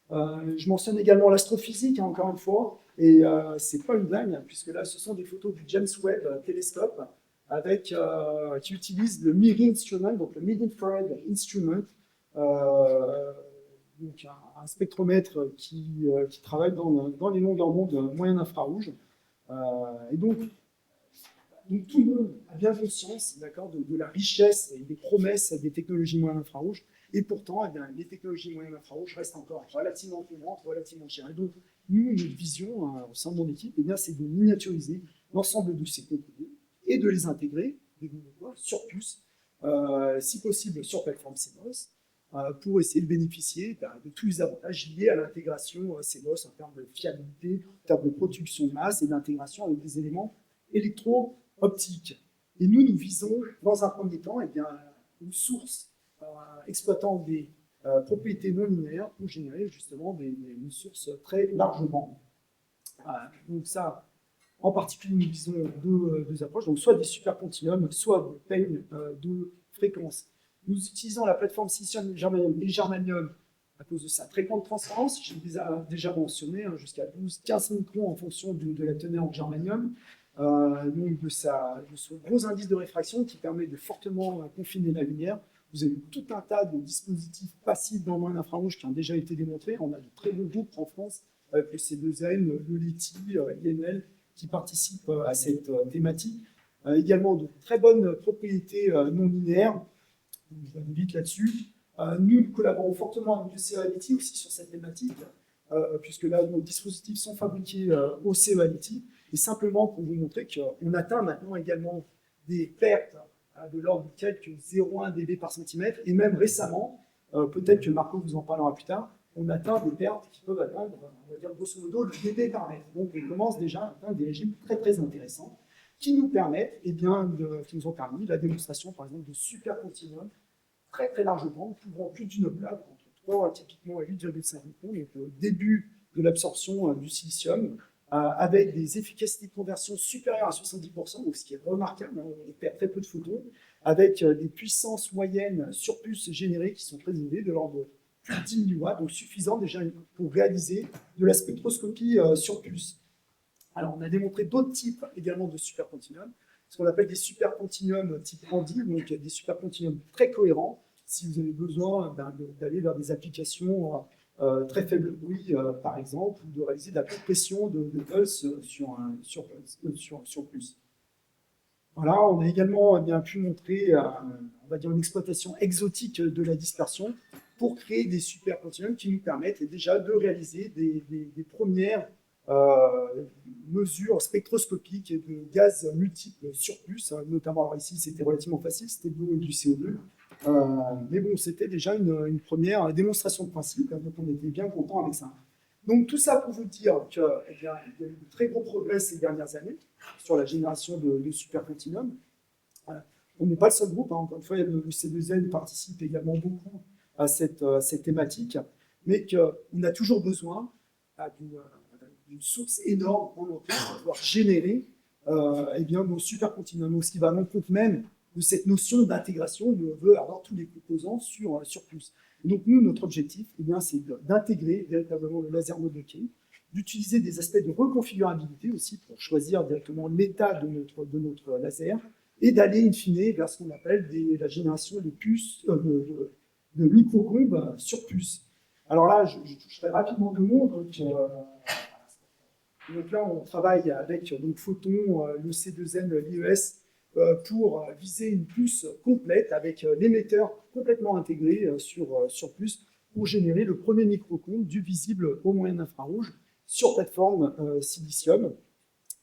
S2: Je mentionne également l'astrophysique, encore une fois, et c'est pas une blague, puisque là, ce sont des photos du James Webb Telescope, qui utilise le MIRI Instrument, donc le Mid-Infrared Instrument, donc un spectromètre qui travaille dans les longueurs d'onde moyen infrarouge. Et donc, tout le monde a bien conscience de la richesse et des promesses des technologies moyen infrarouge. Et pourtant, les technologies moyen infrarouge restent encore relativement courantes, relativement chères. Et donc, nous, notre vision au sein de mon équipe, c'est de miniaturiser l'ensemble de ces composés et de les intégrer sur puce, si possible sur plateforme CMOS, pour essayer de bénéficier de tous les avantages liés à l'intégration CMOS en termes de fiabilité, en termes de production de masse et d'intégration avec des éléments électro-optiques. Et nous visons, dans un premier temps, une source exploitant des propriétés non linéaires pour générer justement une source très largement. Donc ça, en particulier, nous visons deux approches, donc soit des supercontinuums, soit des peines de fréquence. Nous utilisons la plateforme silicium et germanium à cause de sa très grande transparence. J'ai déjà mentionné jusqu'à 12-15 microns en fonction de la teneur en germanium, donc de son gros indice de réfraction qui permet de fortement confiner la lumière. Vous avez tout un tas de dispositifs passifs dans le moyen infrarouge qui ont déjà été démontrés. On a de très bons groupes en France avec le C2N, le LETI, INL, qui participent à cette thématique. Également de très bonnes propriétés non linéaires. Je vais vite là-dessus. Nous collaborons fortement avec le CEA-Leti aussi sur cette thématique, puisque là, nos dispositifs sont fabriqués au CEA-Leti. Et simplement pour vous montrer qu'on atteint maintenant également des pertes de l'ordre de quelques 0,1 dB par centimètre, et même récemment, peut-être que Marco vous en parlera plus tard, on atteint des pertes qui peuvent atteindre, on va dire grosso modo, le dB par mètre. Donc on commence déjà à atteindre des régimes très très intéressants qui nous permettent, qui nous ont permis la démonstration par exemple de supercontinuums très très largement, couvrant plus d'une plaque entre typiquement à 8,5 microns, donc au début de l'absorption du silicium, avec des efficacités de conversion supérieures à 70%, donc ce qui est remarquable, hein, on perd très peu de photons, avec des puissances moyennes sur puce générées qui sont très élevées, de l'ordre de plus de 10 000 watts, donc suffisant déjà pour réaliser de la spectroscopie sur puce. Alors, on a démontré d'autres types également de supercontinuums, ce qu'on appelle des supercontinuums type Andy, donc des supercontinuums très cohérents, si vous avez besoin d'aller vers des applications très faible bruit, par exemple, ou de réaliser de la compression de pulse sur puce. Voilà, on a également bien pu montrer, on va dire, une exploitation exotique de la dispersion pour créer des supercontinuums qui nous permettent déjà de réaliser des premières mesures spectroscopiques de gaz multiples sur puce, notamment, alors ici c'était relativement facile, c'était de l'eau et du CO2, mais bon, c'était déjà une première démonstration de principe, donc on était bien content avec ça. Donc tout ça pour vous dire qu'il y a eu de très gros progrès ces dernières années sur la génération de supercontinuums. On n'est pas le seul groupe, hein, encore une fois, le C2N participe également beaucoup à cette thématique, mais qu'on a toujours besoin d'une source énorme en local pour pouvoir générer eh bien, nos supercontinuums. Donc, ce qui va à l'encontre même de cette notion d'intégration, où on veut avoir tous les composants sur puce. Donc, nous, notre objectif, eh bien, c'est d'intégrer véritablement le laser mode key, d'utiliser des aspects de reconfigurabilité aussi pour choisir directement l'état de notre laser, et d'aller, in fine, vers ce qu'on appelle la génération de puces, de microcombes sur puce. Alors là, je toucherai rapidement deux mots. Donc là, on travaille avec Photon, le C2N, l'IES, pour viser une puce complète avec l'émetteur complètement intégré sur puce pour générer le premier microcombe du visible au moyen infrarouge sur plateforme silicium.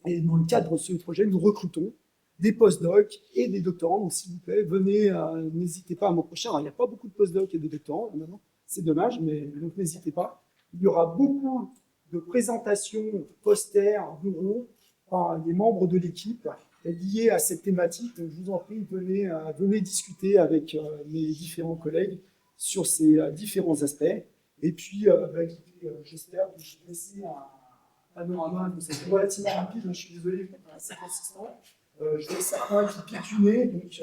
S2: Et dans le cadre de ce projet, nous recrutons des postdocs et des doctorants. Donc, s'il vous plaît, venez, n'hésitez pas à m'approcher. Il n'y a pas beaucoup de postdocs et de doctorants, maintenant. C'est dommage, mais donc n'hésitez pas. Il y aura beaucoup de présentations, posters, bureaux par les membres de l'équipe liés à cette thématique. Donc, je vous en prie, venez discuter avec mes différents collègues sur ces différents aspects. Et puis, j'espère que je vais laisser un panorama. C'est relativement rapide, je suis désolé, assez consistant. Je laisse certains qui piquent du nez, donc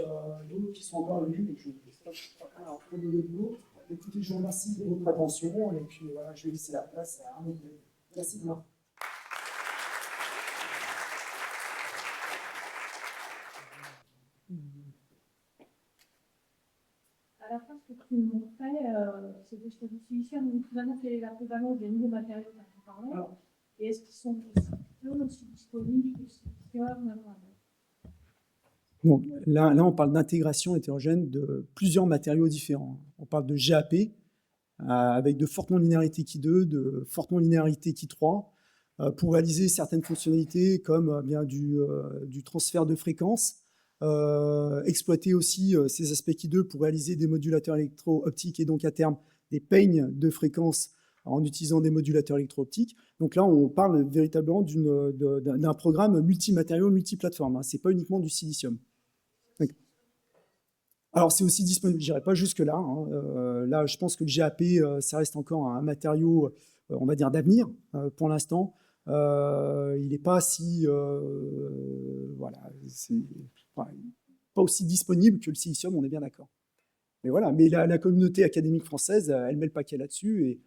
S2: d'autres qui sont encore en ligne. Donc, je vais en train de boulot. Écoutez, je vous remercie de votre attention. Et puis, voilà, je vais laisser la place à un autre. Merci bien.
S4: À la fin, ce que tu nous montrais, c'est des studies silicium. Donc, finalement, c'est la prévalence des nouveaux matériaux dont tu parlais. Et est-ce qu'ils sont aussi disponibles que le silicium?
S2: Bon, là, on parle d'intégration hétérogène de plusieurs matériaux différents. On parle de GAP, avec de fortes non-linéarités Ki2, de fortes non-linéarités Ki3, pour réaliser certaines fonctionnalités comme bien du transfert de fréquences, exploiter aussi ces aspects Ki2 pour réaliser des modulateurs électro-optiques et donc à terme des peignes de fréquences en utilisant des modulateurs électro-optiques. Donc là, on parle véritablement d'un programme multimatériaux, multiplateforme. Ce n'est pas uniquement du silicium. Alors, c'est aussi disponible, je n'irai pas jusque-là. Là, je pense que le GAP, ça reste encore un matériau, on va dire, d'avenir pour l'instant. Il n'est pas si... voilà, pas aussi disponible que le silicium, on est bien d'accord. Mais voilà, mais la communauté académique française, elle met le paquet là-dessus. Et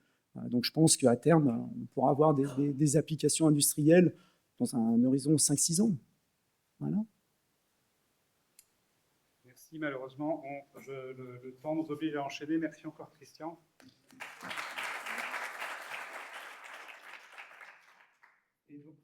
S2: donc, je pense qu'à terme, on pourra avoir des applications industrielles dans un horizon 5-6 ans. Voilà.
S1: Merci, malheureusement, le temps nous oblige à enchaîner. Merci encore, Christian. Et donc,